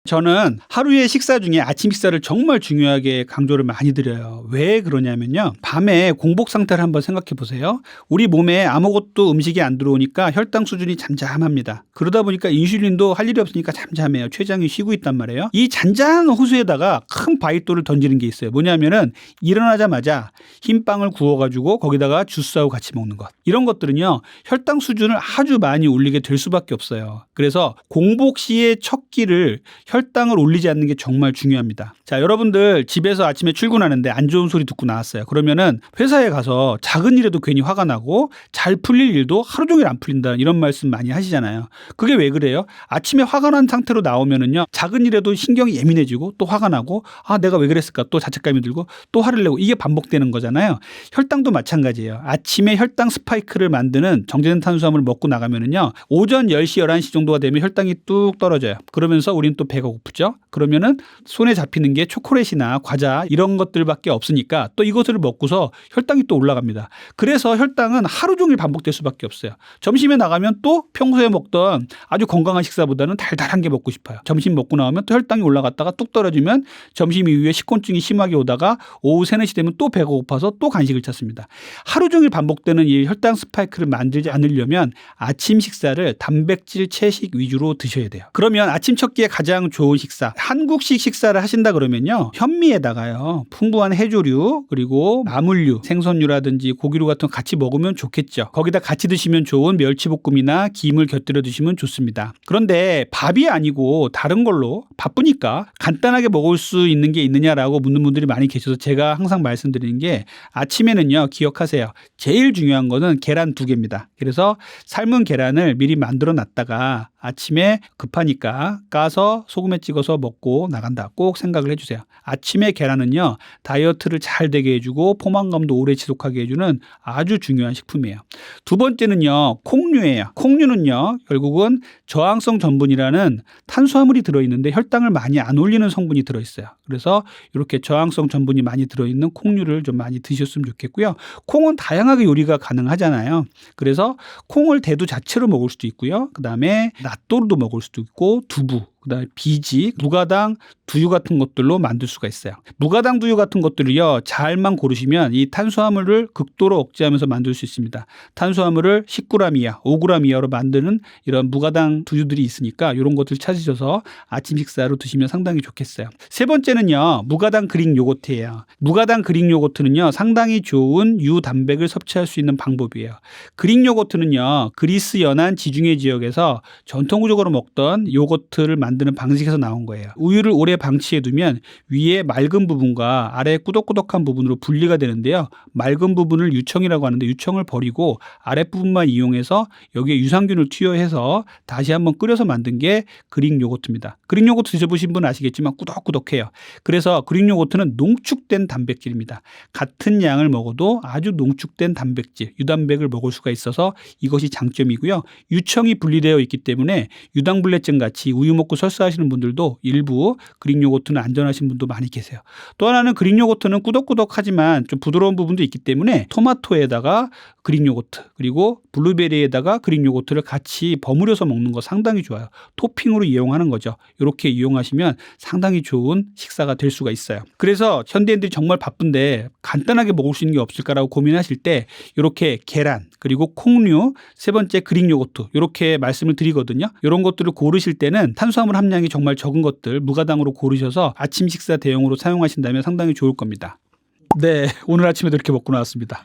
저는 하루의 식사 중에 아침 식사를 정말 중요하게 강조를 많이 드려요. 왜 그러냐면요. 밤에 공복 상태를 한번 생각해 보세요. 우리 몸에 아무것도 음식이 안 들어오니까 혈당 수준이 잠잠합니다. 그러다 보니까 인슐린도 할 일이 없으니까 잠잠해요. 췌장이 쉬고 있단 말이에요. 이 잔잔한 호수에다가 큰 바위돌을 던지는 게 있어요. 뭐냐면은 일어나자마자 흰 빵을 구워가지고 거기다가 주스하고 같이 먹는 것. 이런 것들은요. 혈당 수준을 아주 많이 올리게 될 수밖에 없어요. 그래서 공복 시의 첫 끼를 혈당을 올리지 않는 게 정말 중요합니다. 자, 여러분들 집에서 아침에 출근하는데 안 좋은 소리 듣고 나왔어요. 그러면은 회사에 가서 작은 일에도 괜히 화가 나고 잘 풀릴 일도 하루 종일 안 풀린다 이런 말씀 많이 하시잖아요. 그게 왜 그래요? 아침에 화가 난 상태로 나오면은요. 작은 일에도 신경이 예민해지고 또 화가 나고 아 내가 왜 그랬을까 또 자책감이 들고 또 화를 내고 이게 반복되는 거잖아요. 혈당도 마찬가지예요. 아침에 혈당 스파이크를 만드는 정제된 탄수화물을 먹고 나가면은요. 오전 10시 11시 정도가 되면 혈당이 뚝 떨어져요. 그러면서 우리는 또 배가 고프죠. 그러면은 손에 잡히는 게 초콜릿이나 과자 이런 것들밖에 없으니까 또 이것을 먹고서 혈당이 또 올라갑니다. 그래서 혈당은 하루 종일 반복될 수밖에 없어요. 점심에 나가면 또 평소에 먹던 아주 건강한 식사보다는 달달한 게 먹고 싶어요. 점심 먹고 나오면 또 혈당이 올라갔다가 뚝 떨어지면 점심 이후에 식곤증이 심하게 오다가 오후 3, 4시 되면 또 배가 고파서 또 간식을 찾습니다. 하루 종일 반복되는 이 혈당 스파이크를 만들지 않으려면 아침 식사를 단백질 채식 위주로 드셔야 돼요. 그러면 아침 첫 끼에 가장 좋은 식사. 한국식 식사를 하신다 그러면요. 현미에다가요. 풍부한 해조류 그리고 나물류, 생선류라든지 고기류 같은 거 같이 먹으면 좋겠죠. 거기다 같이 드시면 좋은 멸치볶음이나 김을 곁들여 드시면 좋습니다. 그런데 밥이 아니고 다른 걸로 바쁘니까 간단하게 먹을 수 있는 게 있느냐라고 묻는 분들이 많이 계셔서 제가 항상 말씀드리는 게 아침에는요. 기억하세요. 제일 중요한 거는 계란 2개입니다. 그래서 삶은 계란을 미리 만들어 놨다가 아침에 급하니까 까서 소금에 찍어서 먹고 나간다. 꼭 생각을 해주세요. 아침에 계란은요. 다이어트를 잘 되게 해주고 포만감도 오래 지속하게 해주는 아주 중요한 식품이에요. 두 번째는요. 콩류예요. 콩류는요. 결국은 저항성 전분이라는 탄수화물이 들어있는데 혈당을 많이 안 올리는 성분이 들어있어요. 그래서 이렇게 저항성 전분이 많이 들어있는 콩류를 좀 많이 드셨으면 좋겠고요. 콩은 다양하게 요리가 가능하잖아요. 그래서 콩을 대두 자체로 먹을 수도 있고요. 그다음에 낫또로도 먹을 수도 있고 두부, 그다음에 비지, 무가당, 두유 같은 것들로 만들 수가 있어요. 무가당 두유 같은 것들을요. 잘만 고르시면 이 탄수화물을 극도로 억제하면서 만들 수 있습니다. 탄수화물을 10g 이하, 5g 이하로 만드는 이런 무가당 두유들이 있으니까 이런 것들 찾으셔서 아침 식사로 드시면 상당히 좋겠어요. 세 번째는요. 무가당 그릭 요거트예요. 무가당 그릭 요거트는요. 상당히 좋은 유단백을 섭취할 수 있는 방법이에요. 그릭 요거트는요. 그리스 연안 지중해 지역에서 전통적으로 먹던 요거트를 만드는 방식에서 나온 거예요. 우유를 오래 방치해두면 위에 맑은 부분과 아래 꾸덕꾸덕한 부분으로 분리가 되는데요. 맑은 부분을 유청이라고 하는데 유청을 버리고 아랫부분만 이용해서 여기에 유산균을 투여해서 다시 한번 끓여서 만든 게 그릭 요거트입니다. 그릭 요거트 드셔보신 분은 아시겠지만 꾸덕꾸덕해요. 그래서 그릭 요거트는 농축된 단백질입니다. 같은 양을 먹어도 아주 농축된 단백질, 유단백을 먹을 수가 있어서 이것이 장점이고요. 유청이 분리되어 있기 때문에 유당불내증 같이 우유 먹고 설사하시는 분들도 일부 그릭 요거트는 안전하신 분도 많이 계세요. 또 하나는 그릭 요거트는 꾸덕꾸덕하지만 좀 부드러운 부분도 있기 때문에 토마토에다가 그릭 요거트 그리고 블루베리에다가 그릭 요거트를 같이 버무려서 먹는 거 상당히 좋아요. 토핑으로 이용하는 거죠. 이렇게 이용하시면 상당히 좋은 식사가 될 수가 있어요. 그래서 현대인들이 정말 바쁜데 간단하게 먹을 수 있는 게 없을까라고 고민하실 때 이렇게 계란 그리고 콩류, 세 번째 그릭 요거트 이렇게 말씀을 드리거든요. 이런 것들을 고르실 때는 탄수화물 함량이 정말 적은 것들 무가당으로 고르셔서 아침 식사 대용으로 사용하신다면 상당히 좋을 겁니다. 네, 오늘 아침에도 이렇게 먹고 나왔습니다.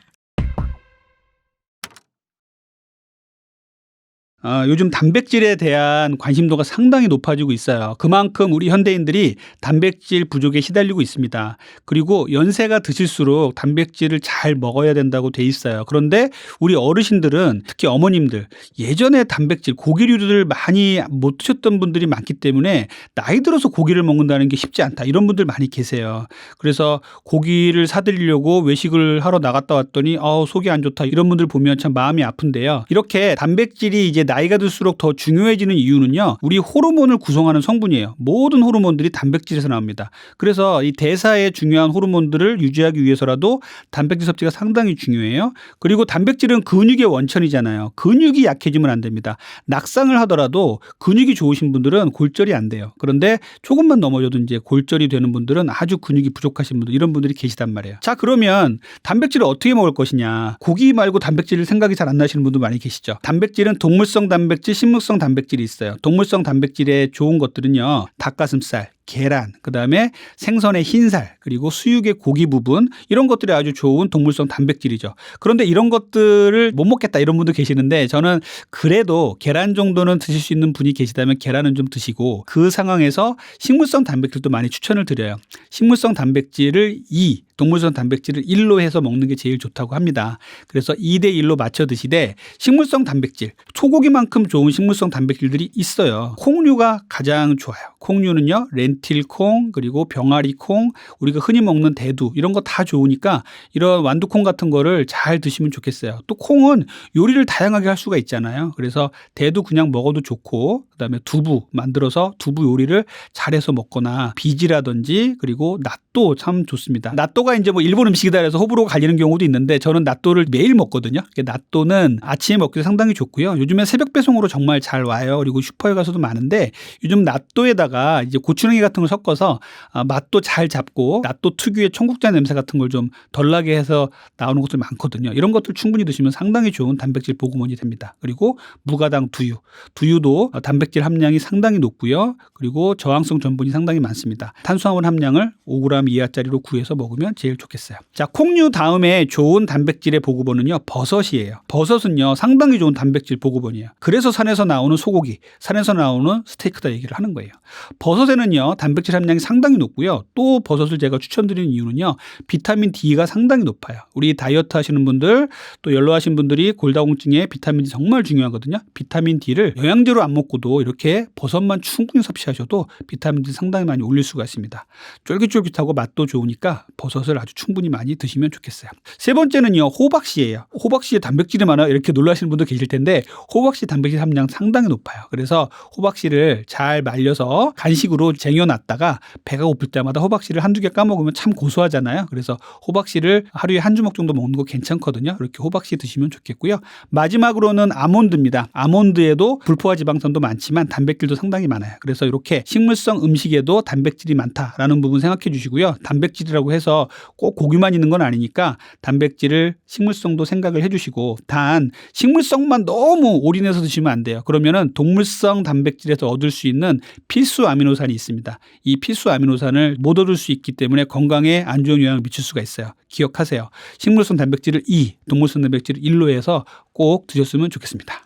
요즘 단백질에 대한 관심도가 상당히 높아지고 있어요. 그만큼 우리 현대인들이 단백질 부족에 시달리고 있습니다. 그리고 연세가 드실수록 단백질을 잘 먹어야 된다고 돼 있어요. 그런데 우리 어르신들은 특히 어머님들 예전에 단백질, 고기류를 많이 못 드셨던 분들이 많기 때문에 나이 들어서 고기를 먹는다는 게 쉽지 않다. 이런 분들 많이 계세요. 그래서 고기를 사드리려고 외식을 하러 나갔다 왔더니 속이 안 좋다. 이런 분들 보면 참 마음이 아픈데요. 이렇게 단백질이 이제 나이가 들수록 더 중요해지는 이유는요. 우리 호르몬을 구성하는 성분이에요. 모든 호르몬들이 단백질에서 나옵니다. 그래서 이 대사에 중요한 호르몬들을 유지하기 위해서라도 단백질 섭취가 상당히 중요해요. 그리고 단백질은 근육의 원천이잖아요. 근육이 약해지면 안 됩니다. 낙상을 하더라도 근육이 좋으신 분들은 골절이 안 돼요. 그런데 조금만 넘어져도 이제 골절이 되는 분들은 아주 근육이 부족하신 분들 이런 분들이 계시단 말이에요. 자, 그러면 단백질을 어떻게 먹을 것이냐. 고기 말고 단백질 생각이 잘 안 나시는 분도 많이 계시죠. 단백질은 동물성 단백질, 식물성 단백질이 있어요. 동물성 단백질에 좋은 것들은요. 닭가슴살, 계란, 그다음에 생선의 흰살, 그리고 수육의 고기 부분 이런 것들이 아주 좋은 동물성 단백질이죠. 그런데 이런 것들을 못 먹겠다 이런 분도 계시는데 저는 그래도 계란 정도는 드실 수 있는 분이 계시다면 계란은 좀 드시고 그 상황에서 식물성 단백질도 많이 추천을 드려요. 식물성 단백질을 2, 동물성 단백질을 1로 해서 먹는 게 제일 좋다고 합니다. 그래서 2대 1로 맞춰 드시되 식물성 단백질, 소고기만큼 좋은 식물성 단백질들이 있어요. 콩류가 가장 좋아요. 콩류는요. 렌틸콩 그리고 병아리콩 우리가 흔히 먹는 대두 이런 거 다 좋으니까 이런 완두콩 같은 거를 잘 드시면 좋겠어요. 또 콩은 요리를 다양하게 할 수가 있잖아요. 그래서 대두 그냥 먹어도 좋고 그다음에 두부 만들어서 두부 요리를 잘해서 먹거나 비지라든지 그리고 낫또 낫또 참 좋습니다. 낫또가 이제 뭐 일본 음식이다 해서 호불호가 갈리는 경우도 있는데 저는 낫또를 매일 먹거든요. 낫또는 아침에 먹기도 상당히 좋고요. 요즘에 새벽 배송으로 정말 잘 와요. 그리고 슈퍼에 가서도 많은데 요즘 낫또에다가 이제 고추냉이 같은 걸 섞어서 맛도 잘 잡고 낫또 특유의 청국장 냄새 같은 걸 좀 덜 나게 해서 나오는 것들 많거든요. 이런 것들 충분히 드시면 상당히 좋은 단백질 보급원이 됩니다. 그리고 무가당 두유. 두유도 단백질 함량이 상당히 높고요. 그리고 저항성 전분이 상당히 많습니다. 탄수화물 함량을 5g 이하짜리로 구해서 먹으면 제일 좋겠어요. 자, 콩류 다음에 좋은 단백질의 보급원은요. 버섯이에요. 버섯은요. 상당히 좋은 단백질 보급원이에요. 그래서 산에서 나오는 소고기, 산에서 나오는 스테이크다 얘기를 하는 거예요. 버섯에는요. 단백질 함량이 상당히 높고요. 또 버섯을 제가 추천드리는 이유는요. 비타민 D가 상당히 높아요. 우리 다이어트 하시는 분들 또 연로하신 분들이 골다공증에 비타민 D 정말 중요하거든요. 비타민 D를 영양제로 안 먹고도 이렇게 버섯만 충분히 섭취하셔도 비타민 D 상당히 많이 올릴 수가 있습니다. 쫄깃쫄깃하고 맛도 좋으니까 버섯을 아주 충분히 많이 드시면 좋겠어요. 세 번째는요. 호박씨예요. 호박씨에 단백질이 많아요. 이렇게 놀라시는 분도 계실 텐데 호박씨 단백질 함량 상당히 높아요. 그래서 호박씨를 잘 말려서 간식으로 쟁여놨다가 배가 고플 때마다 호박씨를 한두 개 까먹으면 참 고소하잖아요. 그래서 호박씨를 하루에 한 주먹 정도 먹는 거 괜찮거든요. 이렇게 호박씨 드시면 좋겠고요. 마지막으로는 아몬드입니다. 아몬드에도 불포화 지방산도 많지만 단백질도 상당히 많아요. 그래서 이렇게 식물성 음식에도 단백질이 많다라는 부분 생각해 주시고요. 단백질이라고 해서 꼭 고기만 있는 건 아니니까 단백질을 식물성도 생각을 해 주시고 단 식물성만 너무 올인해서 드시면 안 돼요. 그러면은 동물성 단백질에서 얻을 수 있는 필수 아미노산이 있습니다. 이 필수 아미노산을 못 얻을 수 있기 때문에 건강에 안 좋은 영향을 미칠 수가 있어요. 기억하세요. 식물성 단백질을 2, 동물성 단백질을 1로 해서 꼭 드셨으면 좋겠습니다.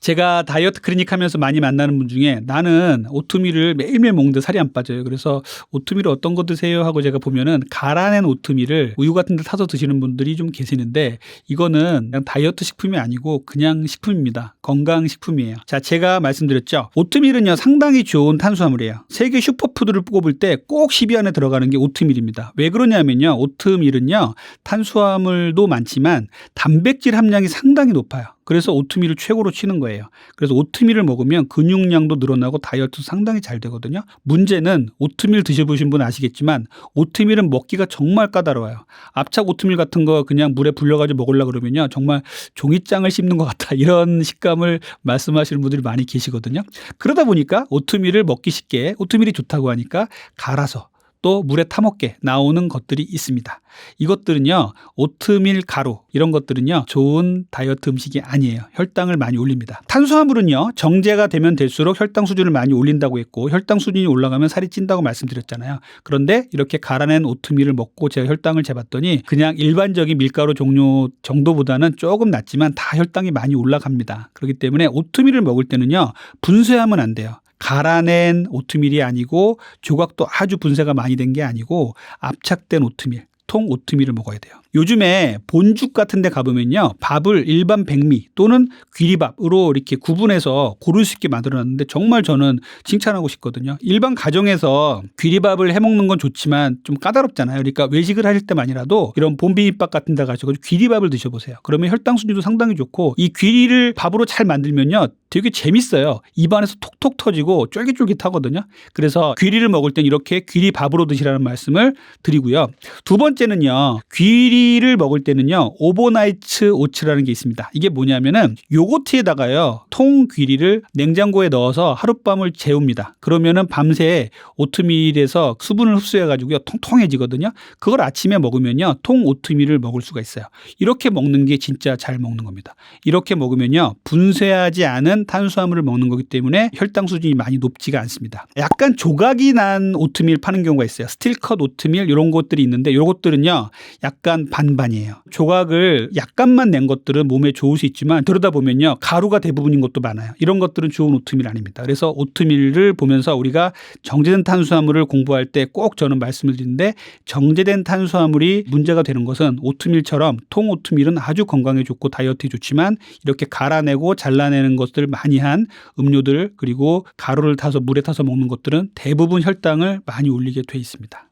제가 다이어트 클리닉 하면서 많이 만나는 분 중에 나는 오트밀을 매일매일 먹는데 살이 안 빠져요. 그래서 오트밀을 어떤 거 드세요? 하고 제가 보면은 갈아낸 오트밀을 우유 같은 데 타서 드시는 분들이 좀 계시는데 이거는 그냥 다이어트 식품이 아니고 그냥 식품입니다. 건강식품이에요. 자, 제가 말씀드렸죠. 오트밀은요 상당히 좋은 탄수화물이에요. 세계 슈퍼푸드를 꼽을 때 꼭 10위 안에 들어가는 게 오트밀입니다. 왜 그러냐면요. 오트밀은요 탄수화물도 많지만 단백질 함량이 상당히 높아요. 그래서 오트밀을 최고로 치는 거예요. 그래서 오트밀을 먹으면 근육량도 늘어나고 다이어트도 상당히 잘 되거든요. 문제는 오트밀 드셔보신 분 아시겠지만 오트밀은 먹기가 정말 까다로워요. 압착 오트밀 같은 거 그냥 물에 불려가지고 먹으려고 그러면요. 정말 종이장을 씹는 것 같다. 이런 식감을 말씀하시는 분들이 많이 계시거든요. 그러다 보니까 오트밀을 먹기 쉽게 오트밀이 좋다고 하니까 갈아서 또 물에 타먹게 나오는 것들이 있습니다. 이것들은요. 오트밀 가루 이런 것들은요. 좋은 다이어트 음식이 아니에요. 혈당을 많이 올립니다. 탄수화물은요. 정제가 되면 될수록 혈당 수준을 많이 올린다고 했고 혈당 수준이 올라가면 살이 찐다고 말씀드렸잖아요. 그런데 이렇게 갈아낸 오트밀을 먹고 제가 혈당을 재봤더니 그냥 일반적인 밀가루 종류 정도보다는 조금 낮지만 다 혈당이 많이 올라갑니다. 그렇기 때문에 오트밀을 먹을 때는요. 분쇄하면 안 돼요. 갈아낸 오트밀이 아니고 조각도 아주 분쇄가 많이 된 게 아니고 압착된 오트밀, 통 오트밀을 먹어야 돼요. 요즘에 본죽 같은 데 가보면요. 밥을 일반 백미 또는 귀리밥으로 이렇게 구분해서 고를 수 있게 만들어놨는데 정말 저는 칭찬하고 싶거든요. 일반 가정에서 귀리밥을 해먹는 건 좋지만 좀 까다롭잖아요. 그러니까 외식을 하실 때만이라도 이런 봄비빔밥 같은 데 가셔서 귀리밥을 드셔보세요. 그러면 혈당 수준도 상당히 좋고 이 귀리를 밥으로 잘 만들면요. 되게 재밌어요. 입안에서 톡톡 터지고 쫄깃쫄깃하거든요. 그래서 귀리를 먹을 땐 이렇게 귀리밥으로 드시라는 말씀을 드리고요. 두 번째는요. 귀리를 먹을 때는요. 오버나이트 오츠라는 게 있습니다. 이게 뭐냐면은 요거트에다가요. 통 귀리를 냉장고에 넣어서 하룻밤을 재웁니다. 그러면은 밤새 오트밀에서 수분을 흡수해 가지고요. 통통해지거든요. 그걸 아침에 먹으면요. 통 오트밀을 먹을 수가 있어요. 이렇게 먹는 게 진짜 잘 먹는 겁니다. 이렇게 먹으면요. 분쇄하지 않은 탄수화물을 먹는 거기 때문에 혈당 수준이 많이 높지가 않습니다. 약간 조각이 난 오트밀 파는 경우가 있어요. 스틸컷 오트밀 이런 것들이 있는데 이런 것들은요. 약간 반반이에요. 조각을 약간만 낸 것들은 몸에 좋을 수 있지만 그러다 보면요. 가루가 대부분인 것도 많아요. 이런 것들은 좋은 오트밀 아닙니다. 그래서 오트밀을 보면서 우리가 정제된 탄수화물을 공부할 때 꼭 저는 말씀을 드리는데 정제된 탄수화물이 문제가 되는 것은 오트밀처럼 통 오트밀은 아주 건강에 좋고 다이어트에 좋지만 이렇게 갈아내고 잘라내는 것들 많이 한 음료들 그리고 가루를 타서 물에 타서 먹는 것들은 대부분 혈당을 많이 올리게 돼 있습니다.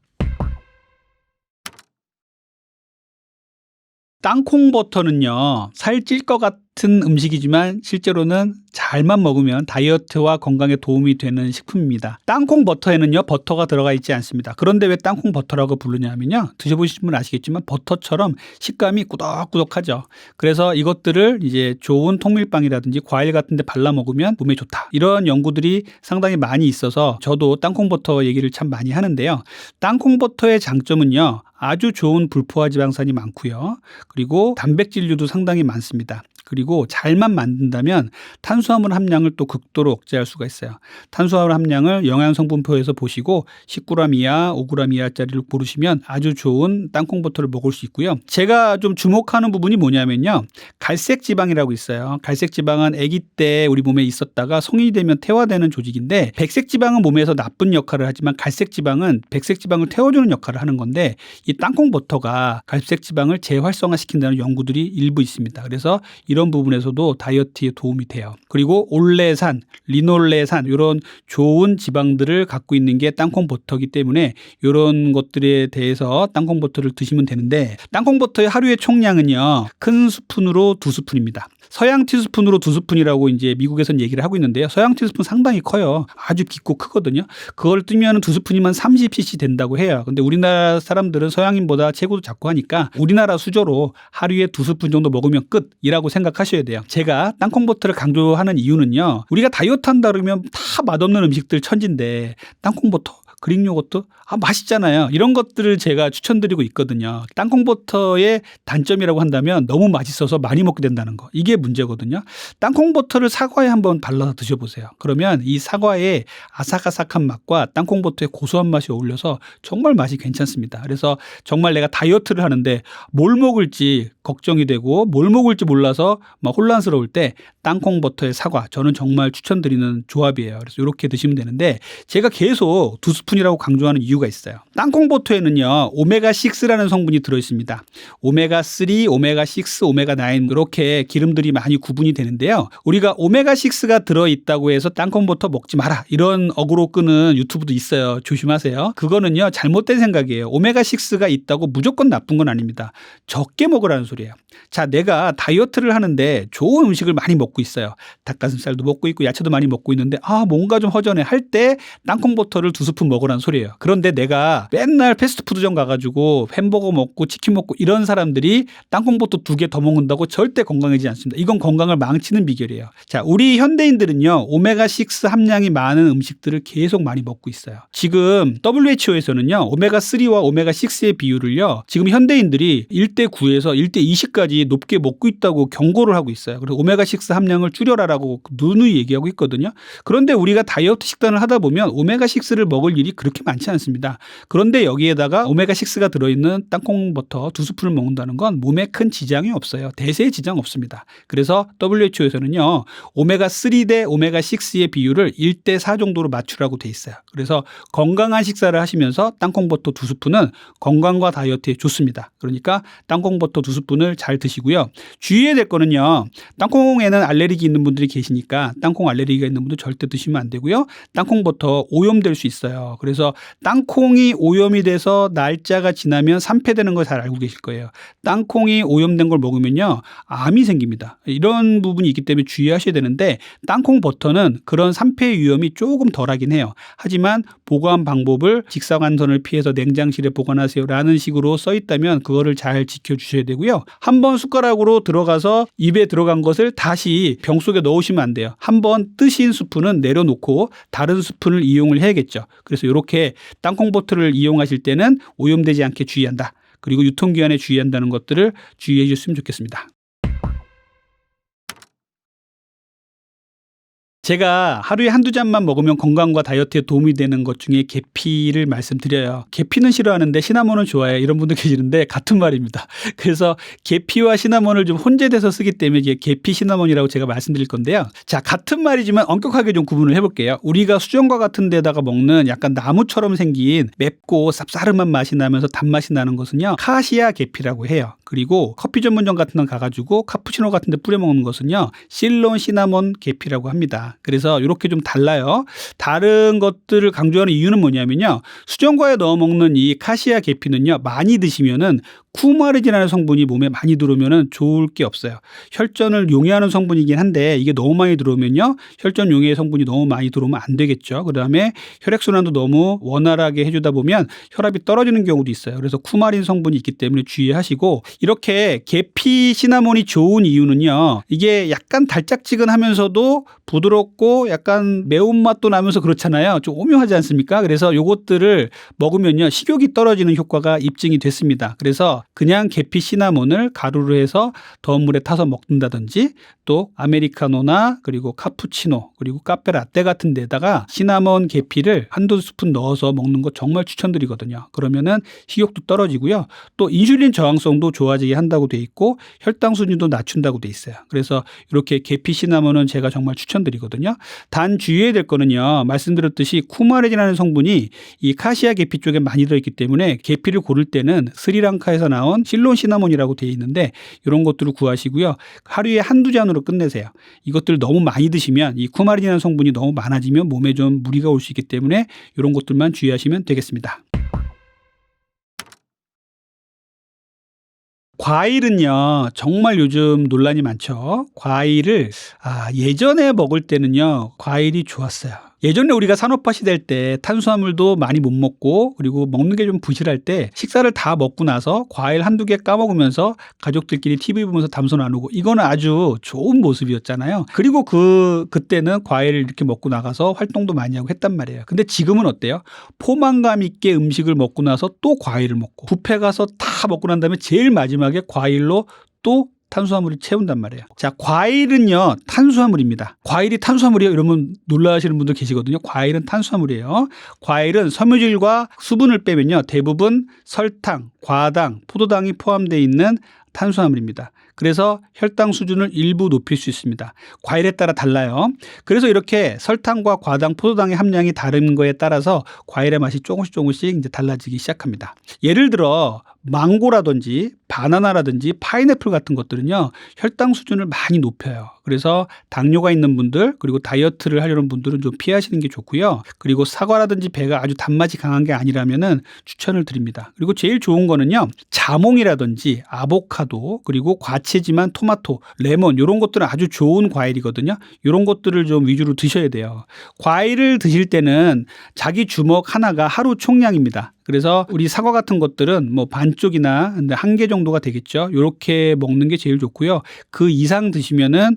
땅콩 버터는요, 살찔 것 같은 같은 음식이지만 실제로는 잘만 먹으면 다이어트와 건강에 도움이 되는 식품입니다. 땅콩 버터에는요 버터가 들어가 있지 않습니다. 그런데 왜 땅콩 버터라고 부르냐면요, 드셔보신 분은 아시겠지만 버터처럼 식감이 꾸덕꾸덕하죠. 그래서 이것들을 이제 좋은 통밀빵이라든지 과일 같은 데 발라 먹으면 몸에 좋다, 이런 연구들이 상당히 많이 있어서 저도 땅콩 버터 얘기를 참 많이 하는데요. 땅콩 버터의 장점은요, 아주 좋은 불포화 지방산이 많고요. 그리고 단백질류도 상당히 많습니다. 그리고 잘만 만든다면 탄수화물 함량을 또 극도로 억제할 수가 있어요. 탄수화물 함량을 영양성분표에서 보시고 10g 이하, 5g 이하짜리를 고르시면 아주 좋은 땅콩버터를 먹을 수 있고요. 제가 좀 주목하는 부분이 뭐냐면요, 갈색지방이라고 있어요. 갈색지방은 아기 때 우리 몸에 있었다가 성인이 되면 퇴화되는 조직인데, 백색지방은 몸에서 나쁜 역할을 하지만 갈색지방은 백색지방을 태워주는 역할을 하는 건데, 이 땅콩버터가 갈색지방을 재활성화시킨다는 연구들이 일부 있습니다. 그래서 이런 부분에서도 다이어트에 도움이 돼요. 그리고 올레산, 리놀레산 이런 좋은 지방들을 갖고 있는 게 땅콩버터이기 때문에 이런 것들에 대해서 땅콩버터를 드시면 되는데, 땅콩버터의 하루의 총량은요, 큰 스푼으로 2스푼입니다. 서양 티스푼으로 2스푼이라고 이제 미국에서는 얘기를 하고 있는데요. 서양 티스푼 상당히 커요. 아주 깊고 크거든요. 그걸 뜨면 2스푼이면 30cc 된다고 해요. 근데 우리나라 사람들은 서양인보다 체구도 작고 하니까 우리나라 수저로 하루에 2스푼 정도 먹으면 끝이라고 생각하셔야 돼요. 제가 땅콩버터를 강조하는 이유는요, 우리가 다이어트 한다 그러면 다 맛없는 음식들 천진데 땅콩버터, 그릭 요거트 맛있잖아요. 이런 것들을 제가 추천드리고 있거든요. 땅콩버터의 단점이라고 한다면 너무 맛있어서 많이 먹게 된다는 거, 이게 문제거든요. 땅콩버터를 사과에 한번 발라서 드셔보세요. 그러면 이 사과의 아삭아삭한 맛과 땅콩버터의 고소한 맛이 어울려서 정말 맛이 괜찮습니다. 그래서 정말 내가 다이어트를 하는데 뭘 먹을지 걱정이 되고 뭘 먹을지 몰라서 막 혼란스러울 때 땅콩버터의 사과, 저는 정말 추천드리는 조합이에요. 그래서 이렇게 드시면 되는데, 제가 계속 2스푼이라고 강조하는 이유가 있어요. 땅콩버터에는요 오메가6라는 성분이 들어있습니다. 오메가3, 오메가6, 오메가9 이렇게 기름들이 많이 구분이 되는데요, 우리가 오메가6가 들어있다고 해서 땅콩버터 먹지 마라, 이런 어그로 끄는 유튜브도 있어요. 조심하세요. 그거는요 잘못된 생각이에요. 오메가6가 있다고 무조건 나쁜 건 아닙니다. 적게 먹으라는 소리예요. 자, 내가 다이어트를 하는데 좋은 음식을 많이 먹고 있어요. 닭가슴살도 먹고 있고 야채도 많이 먹고 있는데 뭔가 좀 허전해 할 때 땅콩버터를 2스푼 먹으라는 소리예요. 그런데 내가 맨날 패스트푸드점 가가지고 햄버거 먹고 치킨 먹고 이런 사람들이 땅콩버터 2개 더 먹는다고 절대 건강해지지 않습니다. 이건 건강을 망치는 비결이에요. 자, 우리 현대인들은요 오메가6 함량이 많은 음식들을 계속 많이 먹고 있어요. 지금 WHO에서는요 오메가3와 오메가6의 비율을요 지금 현대인들이 1:9에서 1:20까지 높게 먹고 있다고 경고를 하고 있어요. 그래서 오메가6 함량을 줄여라라고 누누이 얘기하고 있거든요. 그런데 우리가 다이어트 식단을 하다 보면 오메가6를 먹을 일이 그렇게 많지 않습니다. 그런데 여기에다가 오메가6가 들어있는 땅콩버터 2스푼을 먹는다는 건 몸에 큰 지장이 없어요. 대세에 지장 없습니다. 그래서 WHO에서는요 오메가3 대 오메가6의 비율을 1:4 정도로 맞추라고 돼 있어요. 그래서 건강한 식사를 하시면서 땅콩버터 2스푼은 건강과 다이어트에 좋습니다. 그러니까 땅콩버터 2스푼을 잘 드시고요. 주의해야 될 거는요, 땅콩에는 알레르기 있는 분들이 계시니까 땅콩 알레르기가 있는 분들 절대 드시면 안 되고요. 땅콩버터 오염될 수 있어요. 그래서 땅콩이 오염이 돼서 날짜가 지나면 산패되는 걸 잘 알고 계실 거예요. 땅콩이 오염된 걸 먹으면요 암이 생깁니다. 이런 부분이 있기 때문에 주의하셔야 되는데, 땅콩버터는 그런 산패 위험이 조금 덜하긴 해요. 하지만 보관 방법을 직사광선을 피해서 냉장실에 보관하세요 라는 식으로 써 있다면 그거를 잘 지켜주셔야 되고요. 한번 숟가락으로 들어가서 입에 들어간 것을 다시 병 속에 넣으시면 안 돼요. 한번 뜨신 스푼은 내려놓고 다른 스푼을 이용을 해야겠죠. 그래서 이렇게 땅콩버터를 이용하실 때는 오염되지 않게 주의한다. 그리고 유통기한에 주의한다는 것들을 주의해 주셨으면 좋겠습니다. 제가 하루에 한두 잔만 먹으면 건강과 다이어트에 도움이 되는 것 중에 계피를 말씀드려요. 계피는 싫어하는데 시나몬은 좋아해, 이런 분도 계시는데 같은 말입니다. 그래서 계피와 시나몬을 좀 혼재돼서 쓰기 때문에 이게 계피 시나몬이라고 제가 말씀드릴 건데요. 자, 같은 말이지만 엄격하게 좀 구분을 해볼게요. 우리가 수정과 같은 데다가 먹는 약간 나무처럼 생긴 맵고 쌉싸름한 맛이 나면서 단맛이 나는 것은요 카시아 계피라고 해요. 그리고 커피 전문점 같은 데 가가지고 카푸치노 같은 데 뿌려 먹는 것은요, 실론 시나몬 계피라고 합니다. 그래서 이렇게 좀 달라요. 다른 것들을 강조하는 이유는 뭐냐면요, 수정과에 넣어 먹는 이 카시아 계피는요, 많이 드시면은 쿠마르진이라는 성분이 몸에 많이 들어오면은 좋을 게 없어요. 혈전을 용해하는 성분이긴 한데 이게 너무 많이 들어오면요, 혈전 용해 성분이 너무 많이 들어오면 안 되겠죠. 그다음에 혈액순환도 너무 원활하게 해주다 보면 혈압이 떨어지는 경우도 있어요. 그래서 쿠마린 성분이 있기 때문에 주의하시고, 이렇게 계피 시나몬이 좋은 이유는요, 이게 약간 달짝지근하면서도 부드럽고 약간 매운맛도 나면서 그렇잖아요. 좀 오묘하지 않습니까? 그래서 요것들을 먹으면요, 식욕이 떨어지는 효과가 입증이 됐습니다. 그래서 그냥 계피 시나몬을 가루로 해서 더운 물에 타서 먹는다든지, 또 아메리카노나 그리고 카푸치노 그리고 카페 라떼 같은 데다가 시나몬 계피를 한두 스푼 넣어서 먹는 거 정말 추천드리거든요. 그러면은 식욕도 떨어지고요, 또 인슐린 저항성도 좋아지게 한다고 돼 있고 혈당 순위도 낮춘다고 돼 있어요. 그래서 이렇게 계피 시나몬은 제가 정말 추천드리거든요. 단 주의해야 될 거는요, 말씀드렸듯이 쿠마르진이라는 성분이 이 카시아 계피 쪽에 많이 들어있기 때문에 계피를 고를 때는 스리랑카에서 나온 실론 시나몬이라고 돼 있는데 이런 것들을 구하시고요, 하루에 한두 잔으로 끝내세요. 이것들 너무 많이 드시면 이 쿠마르진이라는 성분이 너무 많아지면 몸에 좀 무리가 올 수 있기 때문에 이런 것들만 주의하시면 되겠습니다. 과일은요, 정말 요즘 논란이 많죠. 과일을 예전에 먹을 때는요, 과일이 좋았어요. 예전에 우리가 산업화 시대일 때 탄수화물도 많이 못 먹고 그리고 먹는 게 좀 부실할 때 식사를 다 먹고 나서 과일 한두 개 까먹으면서 가족들끼리 TV 보면서 담소 나누고, 이거는 아주 좋은 모습이었잖아요. 그리고 그때는 과일을 이렇게 먹고 나가서 활동도 많이 하고 했단 말이에요. 근데 지금은 어때요? 포만감 있게 음식을 먹고 나서 또 과일을 먹고, 뷔페 가서 다 먹고 난 다음에 제일 마지막에 과일로 또 탄수화물을 채운단 말이에요. 자, 과일은요, 탄수화물입니다. 과일이 탄수화물이에요? 이러면 놀라시는 분들 계시거든요. 과일은 탄수화물이에요. 과일은 섬유질과 수분을 빼면요, 대부분 설탕, 과당, 포도당이 포함되어 있는 탄수화물입니다. 그래서 혈당 수준을 일부 높일 수 있습니다. 과일에 따라 달라요. 그래서 이렇게 설탕과 과당, 포도당의 함량이 다른 거에 따라서 과일의 맛이 조금씩 이제 달라지기 시작합니다. 예를 들어 망고라든지 바나나라든지 파인애플 같은 것들은요, 혈당 수준을 많이 높여요. 그래서 당뇨가 있는 분들 그리고 다이어트를 하려는 분들은 좀 피하시는 게 좋고요. 그리고 사과라든지 배가 아주 단맛이 강한 게 아니라면은 추천을 드립니다. 그리고 제일 좋은 거는요, 자몽이라든지 아보카도 그리고 과채지만 토마토, 레몬, 이런 것들은 아주 좋은 과일이거든요. 이런 것들을 좀 위주로 드셔야 돼요. 과일을 드실 때는 자기 주먹 하나가 하루 총량입니다. 그래서 우리 사과 같은 것들은 뭐 반쪽이나 한 개 정도가 되겠죠. 이렇게 먹는 게 제일 좋고요. 그 이상 드시면은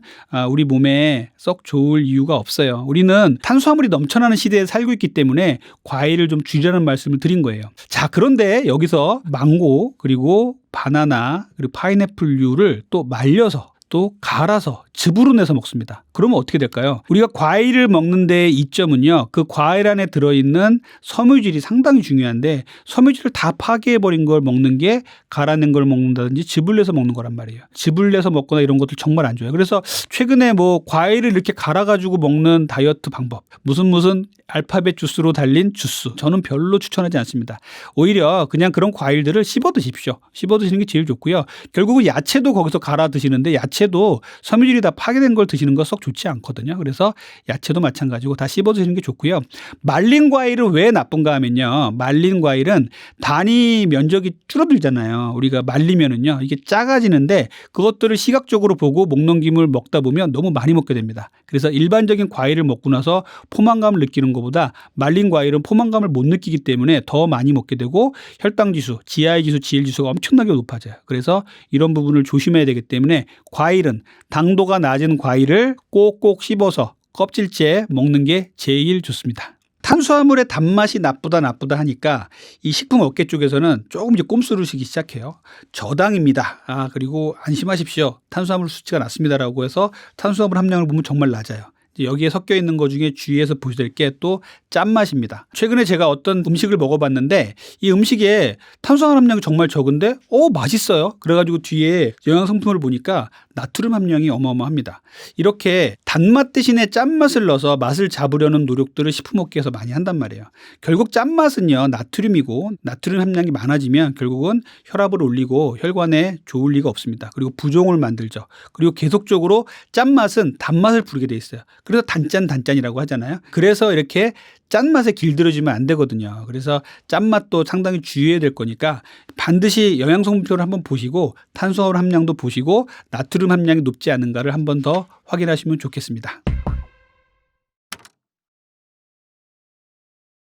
우리 몸에 썩 좋을 이유가 없어요. 우리는 탄수화물이 넘쳐나는 시대에 살고 있기 때문에 과일을 좀 줄이라는 말씀을 드린 거예요. 자, 그런데 여기서 망고 그리고 바나나 그리고 파인애플류를 또 말려서 또 갈아서 즙으로 내서 먹습니다. 그러면 어떻게 될까요? 우리가 과일을 먹는 데의 이점은요, 그 과일 안에 들어있는 섬유질이 상당히 중요한데 섬유질을 다 파괴해버린 걸 먹는 게 갈아낸 걸 먹는다든지 즙을 내서 먹는 거란 말이에요. 즙을 내서 먹거나 이런 것들 정말 안 좋아요. 그래서 최근에 뭐 과일을 이렇게 갈아가지고 먹는 다이어트 방법, 무슨 알파벳 주스로 달린 주스, 저는 별로 추천하지 않습니다. 오히려 그냥 그런 과일들을 씹어 드십시오. 씹어 드시는 게 제일 좋고요. 결국은 야채도 거기서 갈아 드시는데 야채도 섬유질이 다 파괴된 걸 드시는 거 썩 좋지 않거든요. 그래서 야채도 마찬가지고 다 씹어 드시는 게 좋고요. 말린 과일은 왜 나쁜가 하면요, 말린 과일은 단위 면적이 줄어들잖아요. 우리가 말리면은요, 이게 작아지는데 그것들을 시각적으로 보고 목 넘김을 먹다 보면 너무 많이 먹게 됩니다. 그래서 일반적인 과일을 먹고 나서 포만감을 느끼는 것보다 말린 과일은 포만감을 못 느끼기 때문에 더 많이 먹게 되고 혈당 지수, GI 지수, GL 지수가 엄청나게 높아져요. 그래서 이런 부분을 조심해야 되기 때문에 과일은 당도가 낮은 과일을 꼭꼭 씹어서 껍질째 먹는 게 제일 좋습니다. 탄수화물의 단맛이 나쁘다 하니까 이 식품 업계 쪽에서는 조금 이제 꼼수를 쓰기 시작해요. 저당입니다. 그리고 안심하십시오. 탄수화물 수치가 낮습니다라고 해서 탄수화물 함량을 보면 정말 낮아요. 여기에 섞여 있는 것 중에 주의해서 보셔야 될 게 또 짠맛입니다. 최근에 제가 어떤 음식을 먹어봤는데 이 음식에 탄수화물 함량이 정말 적은데 맛있어요. 그래가지고 뒤에 영양성분을 보니까 나트륨 함량이 어마어마합니다. 이렇게 단맛 대신에 짠맛을 넣어서 맛을 잡으려는 노력들을 식품업계에서 많이 한단 말이에요. 결국 짠맛은요 나트륨이고 나트륨 함량이 많아지면 결국은 혈압을 올리고 혈관에 좋을 리가 없습니다. 그리고 부종을 만들죠. 그리고 계속적으로 짠맛은 단맛을 부르게 돼 있어요. 그래서 단짠이라고 하잖아요. 그래서 이렇게 짠맛에 길들여지면 안 되거든요. 그래서 짠맛도 상당히 주의해야 될 거니까 반드시 영양성분표를 한번 보시고 탄수화물 함량도 보시고 나트륨 함량이 높지 않은가를 한번 더 확인하시면 좋겠습니다.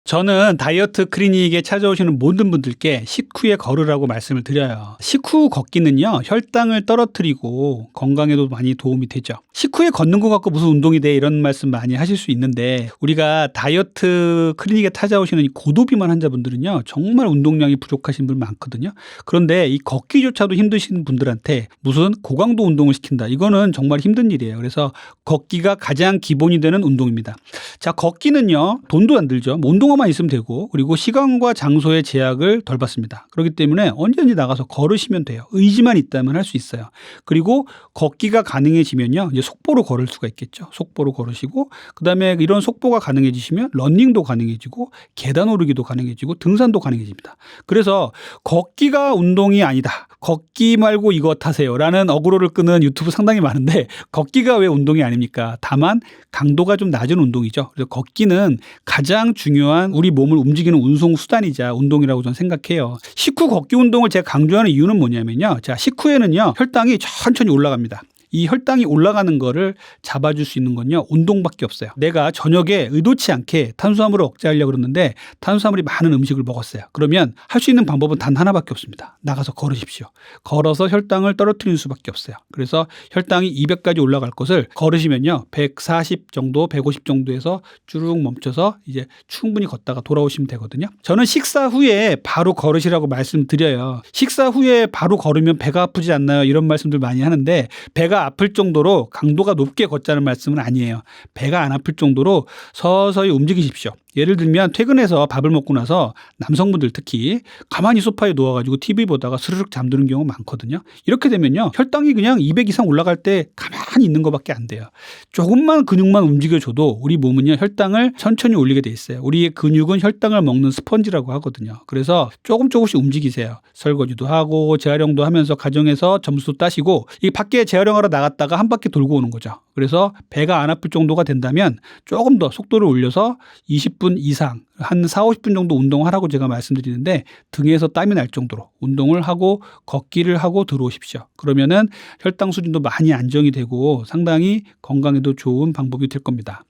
저는 다이어트 클리닉에 찾아오시는 모든 분들께 식후에 걸으라고 말씀을 드려요. 식후 걷기는요 혈당을 떨어뜨리고 건강에도 많이 도움이 되죠. 식후에 걷는 거 갖고 무슨 운동이 돼 이런 말씀 많이 하실 수 있는데 우리가 다이어트 클리닉에 찾아오시는 이 고도비만 환자분들은요 정말 운동량이 부족하신 분 많거든요. 그런데 이 걷기조차도 힘드신 분들한테 무슨 고강도 운동을 시킨다 이거는 정말 힘든 일이에요. 그래서 걷기가 가장 기본이 되는 운동입니다. 자, 걷기는요 돈도 안 들죠. 운동화만 있으면 되고 그리고 시간과 장소의 제약을 덜 받습니다. 그렇기 때문에 언제든지 나가서 걸으시면 돼요. 의지만 있다면 할 수 있어요. 그리고 걷기가 가능해지면요 이제 속보로 걸을 수가 있겠죠. 속보로 걸으시고 그다음에 이런 속보가 가능해지시면 러닝도 가능해지고 계단 오르기도 가능해지고 등산도 가능해집니다. 그래서 걷기가 운동이 아니다. 걷기 말고 이거 타세요라는 어그로를 끄는 유튜브 상당히 많은데 걷기가 왜 운동이 아닙니까? 다만 강도가 좀 낮은 운동이죠. 그래서 걷기는 가장 중요한 우리 몸을 움직이는 운송 수단이자 운동이라고 저는 생각해요. 식후 걷기 운동을 제가 강조하는 이유는 뭐냐면요. 자, 식후에는요 혈당이 천천히 올라갑니다. 이 혈당이 올라가는 거를 잡아줄 수 있는 건요 운동밖에 없어요. 내가 저녁에 의도치 않게 탄수화물을 억제하려고 그러는데 탄수화물이 많은 음식을 먹었어요. 그러면 할 수 있는 방법은 단 하나밖에 없습니다. 나가서 걸으십시오. 걸어서 혈당을 떨어뜨리는 수밖에 없어요. 그래서 혈당이 200까지 올라갈 것을 걸으시면요 140 정도 150 정도에서 쭉 멈춰서 이제 충분히 걷다가 돌아오시면 되거든요. 저는 식사 후에 바로 걸으시라고 말씀드려요. 식사 후에 바로 걸으면 배가 아프지 않나요? 이런 말씀들 많이 하는데 배가 아플 정도로 강도가 높게 걷자는 말씀은 아니에요. 배가 안 아플 정도로 서서히 움직이십시오. 예를 들면 퇴근해서 밥을 먹고 나서 남성분들 특히 가만히 소파에 누워가지고 TV 보다가 스르륵 잠드는 경우 많거든요. 이렇게 되면요 혈당이 그냥 200 이상 올라갈 때 가만히 있는 것밖에 안 돼요. 조금만 근육만 움직여줘도 우리 몸은요 혈당을 천천히 올리게 돼 있어요. 우리의 근육은 혈당을 먹는 스펀지라고 하거든요. 그래서 조금씩 움직이세요. 설거지도 하고 재활용도 하면서 가정에서 점수도 따시고 이 밖에 재활용하러 나갔다가 한 바퀴 돌고 오는 거죠. 그래서 배가 안 아플 정도가 된다면 조금 더 속도를 올려서 20분 이상 한 4, 50분 정도 운동하라고 제가 말씀드리는데 등에서 땀이 날 정도로 운동을 하고 걷기를 하고 들어오십시오. 그러면은 혈당 수준도 많이 안정이 되고 상당히 건강에도 좋은 방법이 될 겁니다.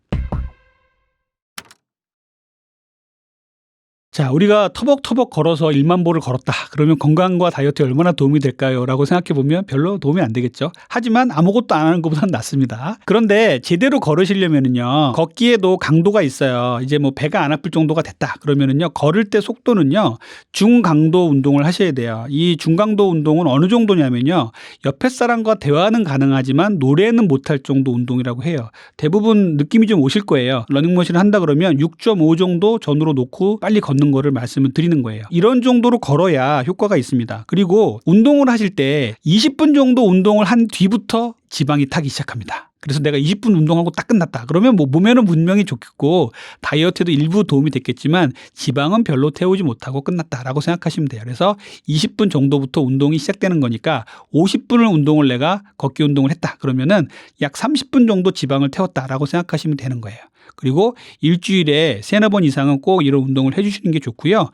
자, 우리가 터벅터벅 걸어서 1만 보를 걸었다. 그러면 건강과 다이어트에 얼마나 도움이 될까요? 라고 생각해 보면 별로 도움이 안 되겠죠. 하지만 아무것도 안 하는 것보다는 낫습니다. 그런데 제대로 걸으시려면은요, 걷기에도 강도가 있어요. 이제 뭐 배가 안 아플 정도가 됐다. 그러면은요, 걸을 때 속도는요, 중강도 운동을 하셔야 돼요. 이 중강도 운동은 어느 정도냐면요, 옆에 사람과 대화는 가능하지만 노래는 못할 정도 운동이라고 해요. 대부분 느낌이 좀 오실 거예요. 러닝머신을 한다 그러면 6.5 정도 전후로 놓고 빨리 걷는 거를 말씀을 드리는 거예요. 이런 정도로 걸어야 효과가 있습니다. 그리고 운동을 하실 때 20분 정도 운동을 한 뒤부터 지방이 타기 시작합니다. 그래서 내가 20분 운동하고 딱 끝났다. 그러면 뭐 몸에는 분명히 좋겠고 다이어트에도 일부 도움이 됐겠지만 지방은 별로 태우지 못하고 끝났다라고 생각하시면 돼요. 그래서 20분 정도부터 운동이 시작되는 거니까 50분을 운동을 내가 걷기 운동을 했다. 그러면은 약 30분 정도 지방을 태웠다라고 생각하시면 되는 거예요. 그리고 일주일에 3-4번 이상은 꼭 이런 운동을 해주시는 게 좋고요.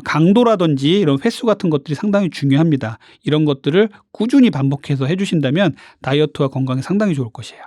강도라든지 이런 횟수 같은 것들이 상당히 중요합니다. 이런 것들을 꾸준히 반복해서 해주신다면 다이어트와 건강에 상당히 좋을 것이에요.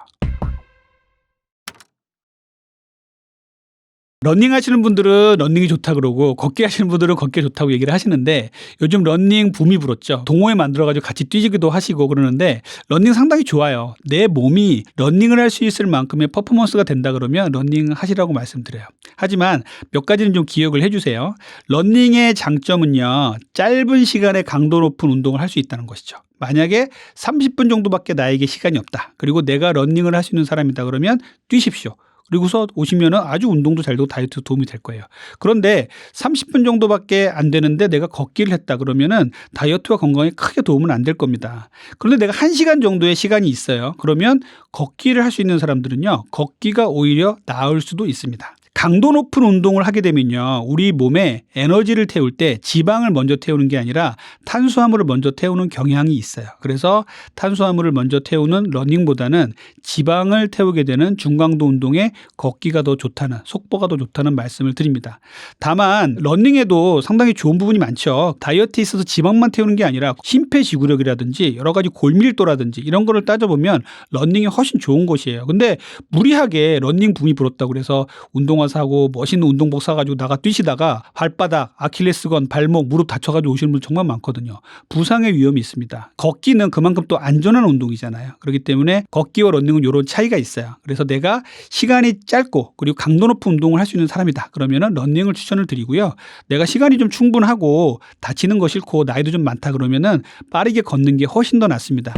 러닝 하시는 분들은 러닝이 좋다 그러고 걷기 하시는 분들은 걷기 좋다고 얘기를 하시는데 요즘 러닝 붐이 불었죠. 동호회 만들어가지고 같이 뛰기도 하시고 그러는데 러닝 상당히 좋아요. 내 몸이 러닝을 할 수 있을 만큼의 퍼포먼스가 된다 그러면 러닝 하시라고 말씀드려요. 하지만 몇 가지는 좀 기억을 해주세요. 러닝의 장점은요. 짧은 시간에 강도 높은 운동을 할 수 있다는 것이죠. 만약에 30분 정도밖에 나에게 시간이 없다. 그리고 내가 러닝을 할 수 있는 사람이다 그러면 뛰십시오. 그리고서 오시면은 아주 운동도 잘 되고 다이어트 도움이 될 거예요. 그런데 30분 정도밖에 안 되는데 내가 걷기를 했다 그러면은 다이어트와 건강에 크게 도움은 안 될 겁니다. 그런데 내가 1시간 정도의 시간이 있어요. 그러면 걷기를 할 수 있는 사람들은요, 걷기가 오히려 나을 수도 있습니다. 강도 높은 운동을 하게 되면요, 우리 몸에 에너지를 태울 때 지방을 먼저 태우는 게 아니라 탄수화물을 먼저 태우는 경향이 있어요. 그래서 탄수화물을 먼저 태우는 러닝보다는 지방을 태우게 되는 중강도 운동에 걷기가 더 좋다는, 속보가 더 좋다는 말씀을 드립니다. 다만 러닝에도 상당히 좋은 부분이 많죠. 다이어트에 있어서 지방만 태우는 게 아니라 심폐지구력이라든지 여러 가지 골밀도라든지 이런 거를 따져보면 러닝이 훨씬 좋은 것이에요. 근데 무리하게 러닝 붐이 불었다고 그래서 운동화 사고 멋있는 운동복 사가지고 나가 뛰시다가 발바닥, 아킬레스건, 발목, 무릎 다쳐가지고 오시는 분 정말 많거든요. 부상의 위험이 있습니다. 걷기는 그만큼 또 안전한 운동이잖아요. 그렇기 때문에 걷기와 러닝은 이런 차이가 있어요. 그래서 내가 시간이 짧고 그리고 강도 높은 운동을 할 수 있는 사람이다. 그러면은 러닝을 추천을 드리고요. 내가 시간이 좀 충분하고 다치는 거 싫고 나이도 좀 많다 그러면은 빠르게 걷는 게 훨씬 더 낫습니다.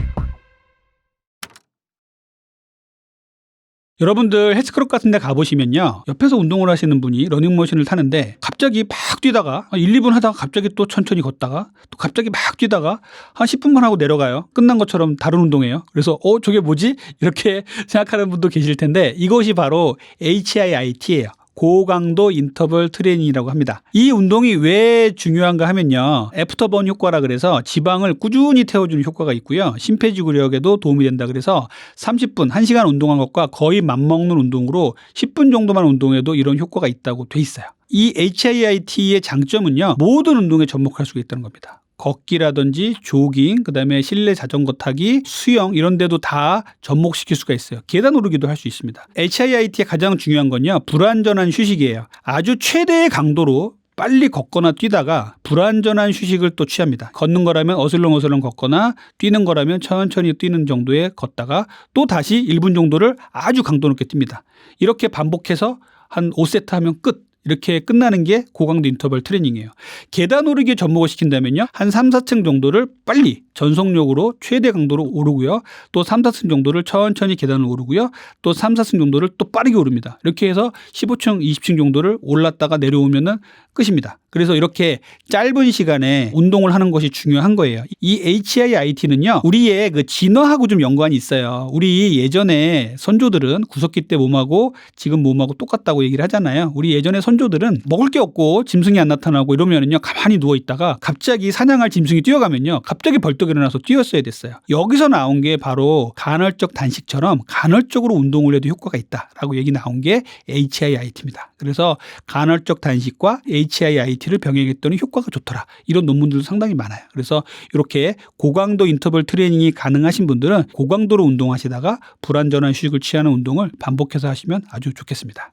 여러분들 헬스클럽 같은 데 가보시면요, 옆에서 운동을 하시는 분이 러닝머신을 타는데 갑자기 막 뛰다가 1, 2분 하다가 갑자기 또 천천히 걷다가 또 갑자기 막 뛰다가 한 10분만 하고 내려가요. 끝난 것처럼 다른 운동이에요. 그래서 저게 뭐지? 이렇게 생각하는 분도 계실 텐데 이것이 바로 HIIT예요. 고강도 인터벌 트레이닝이라고 합니다. 이 운동이 왜 중요한가 하면요, 애프터번 효과라 그래서 지방을 꾸준히 태워주는 효과가 있고요, 심폐지구력에도 도움이 된다 그래서 30분, 1시간 운동한 것과 거의 맞먹는 운동으로 10분 정도만 운동해도 이런 효과가 있다고 돼 있어요. 이 HIIT의 장점은요, 모든 운동에 접목할 수가 있다는 겁니다. 걷기라든지 조깅, 그다음에 실내 자전거 타기, 수영 이런 데도 다 접목시킬 수가 있어요. 계단 오르기도 할 수 있습니다. HIIT의 가장 중요한 건요, 불완전한 휴식이에요. 아주 최대의 강도로 빨리 걷거나 뛰다가 불완전한 휴식을 또 취합니다. 걷는 거라면 어슬렁어슬렁 걷거나 뛰는 거라면 천천히 뛰는 정도에 걷다가 또 다시 1분 정도를 아주 강도 높게 뜁니다. 이렇게 반복해서 한 5세트 하면 끝. 이렇게 끝나는 게 고강도 인터벌 트레이닝이에요. 계단 오르기에 접목을 시킨다면요, 한 3, 4층 정도를 빨리 전속력으로 최대 강도로 오르고요, 또 3, 4층 정도를 천천히 계단을 오르고요, 또 3, 4층 정도를 또 빠르게 오릅니다. 이렇게 해서 15층, 20층 정도를 올랐다가 내려오면은 끝입니다. 그래서 이렇게 짧은 시간에 운동을 하는 것이 중요한 거예요. 이 HIIT는요, 우리의 그 진화하고 좀 연관이 있어요. 우리 예전에 선조들은 구석기 때 몸하고 지금 몸하고 똑같다고 얘기를 하잖아요. 우리 예전에 선조들은 먹을 게 없고 짐승이 안 나타나고 이러면은요, 가만히 누워 있다가 갑자기 사냥할 짐승이 뛰어가면요, 갑자기 벌떡 일어나서 뛰었어야 됐어요. 여기서 나온 게 바로 간헐적 단식처럼 간헐적으로 운동을 해도 효과가 있다라고 얘기 나온 게 HIIT입니다. 그래서 간헐적 단식과 HIIT를 병행했더니 효과가 좋더라. 이런 논문들도 상당히 많아요. 그래서 이렇게 고강도 인터벌 트레이닝이 가능하신 분들은 고강도로 운동하시다가 불완전한 휴식을 취하는 운동을 반복해서 하시면 아주 좋겠습니다.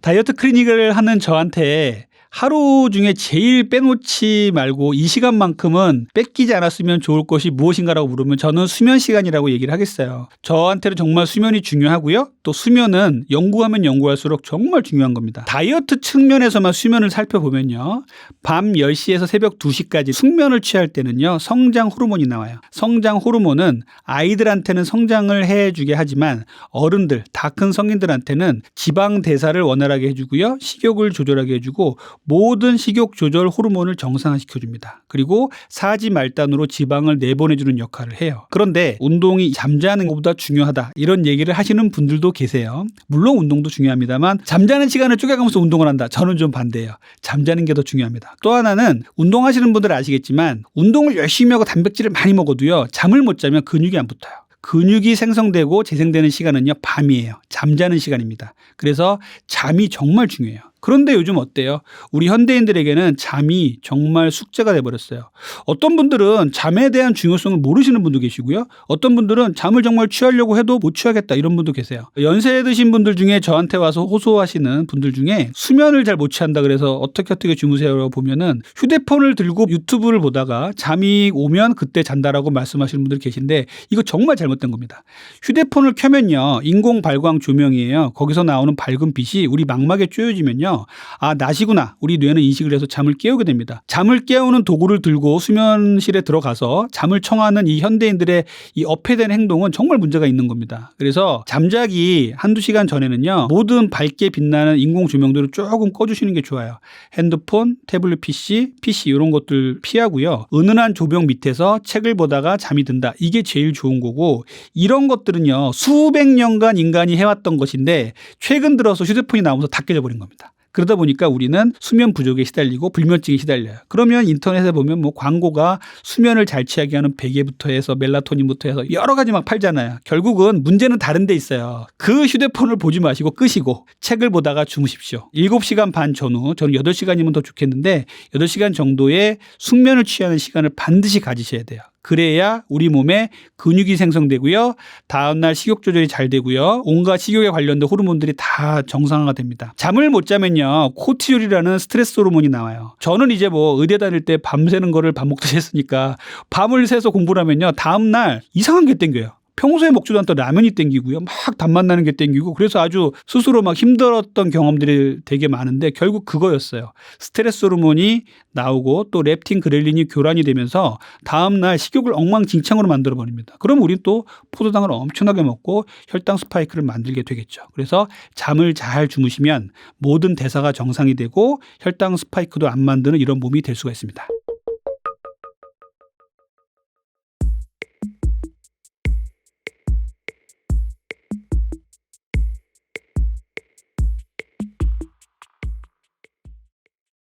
다이어트 클리닉을 하는 저한테 하루 중에 제일 빼놓지 말고 이 시간만큼은 뺏기지 않았으면 좋을 것이 무엇인가라고 물으면 저는 수면 시간이라고 얘기를 하겠어요. 저한테는 정말 수면이 중요하고요. 또 수면은 연구하면 연구할수록 정말 중요한 겁니다. 다이어트 측면에서만 수면을 살펴보면요, 밤 10시에서 새벽 2시까지 숙면을 취할 때는요, 성장 호르몬이 나와요. 성장 호르몬은 아이들한테는 성장을 해주게 하지만 어른들, 다 큰 성인들한테는 지방 대사를 원활하게 해주고요, 식욕을 조절하게 해주고 모든 식욕 조절 호르몬을 정상화시켜줍니다. 그리고 사지 말단으로 지방을 내보내주는 역할을 해요. 그런데 운동이 잠자는 것보다 중요하다, 이런 얘기를 하시는 분들도 계세요. 물론 운동도 중요합니다만 잠자는 시간을 쪼개가면서 운동을 한다, 저는 좀 반대예요. 잠자는 게 더 중요합니다. 또 하나는 운동하시는 분들 아시겠지만 운동을 열심히 하고 단백질을 많이 먹어도요, 잠을 못 자면 근육이 안 붙어요. 근육이 생성되고 재생되는 시간은요, 밤이에요. 잠자는 시간입니다. 그래서 잠이 정말 중요해요. 그런데 요즘 어때요? 우리 현대인들에게는 잠이 정말 숙제가 돼버렸어요. 어떤 분들은 잠에 대한 중요성을 모르시는 분도 계시고요, 어떤 분들은 잠을 정말 취하려고 해도 못 취하겠다, 이런 분도 계세요. 연세 드신 분들 중에 저한테 와서 호소하시는 분들 중에 수면을 잘 못 취한다 그래서 어떻게 주무세요라고 보면은 휴대폰을 들고 유튜브를 보다가 잠이 오면 그때 잔다라고 말씀하시는 분들 계신데 이거 정말 잘못된 겁니다. 휴대폰을 켜면요, 인공 발광 조명이에요. 거기서 나오는 밝은 빛이 우리 망막에 쪼여지면요, 되면요. 아, 낮이구나. 우리 뇌는 인식을 해서 잠을 깨우게 됩니다. 잠을 깨우는 도구를 들고 수면실에 들어가서 잠을 청하는 이 현대인들의 이 업해된 행동은 정말 문제가 있는 겁니다. 그래서 잠자기 한두 시간 전에는요. 모든 밝게 빛나는 인공 조명들을 조금 꺼주시는 게 좋아요. 핸드폰, 태블릿 PC 이런 것들 피하고요. 은은한 조명 밑에서 책을 보다가 잠이 든다. 이게 제일 좋은 거고 이런 것들은요. 수백 년간 인간이 해왔던 것인데 최근 들어서 휴대폰이 나오면서 다 깨져버린 겁니다. 그러다 보니까 우리는 수면 부족에 시달리고 불면증에 시달려요. 그러면 인터넷에 보면 뭐 광고가 수면을 잘 취하게 하는 베개부터 해서 멜라토닌부터 해서 여러 가지 막 팔잖아요. 결국은 문제는 다른 데 있어요. 그 휴대폰을 보지 마시고 끄시고 책을 보다가 주무십시오. 7시간 반 전후, 저는 8시간이면 더 좋겠는데 8시간 정도의 숙면을 취하는 시간을 반드시 가지셔야 돼요. 그래야 우리 몸에 근육이 생성되고요. 다음날 식욕 조절이 잘 되고요. 온갖 식욕에 관련된 호르몬들이 다 정상화가 됩니다. 잠을 못 자면요. 코티졸이라는 스트레스 호르몬이 나와요. 저는 이제 뭐 의대 다닐 때 밤새는 거를 밥 먹듯이 했으니까 밤을 새서 공부를 하면요. 다음날 이상한 게 땡겨요. 평소에 먹지도 않던 라면이 땡기고요. 막 단맛 나는 게 땡기고 그래서 아주 스스로 막 힘들었던 경험들이 되게 많은데 결국 그거였어요. 스트레스 호르몬이 나오고 또 렙틴 그렐린이 교란이 되면서 다음날 식욕을 엉망진창으로 만들어버립니다. 그럼 우린 또 포도당을 엄청나게 먹고 혈당 스파이크를 만들게 되겠죠. 그래서 잠을 잘 주무시면 모든 대사가 정상이 되고 혈당 스파이크도 안 만드는 이런 몸이 될 수가 있습니다.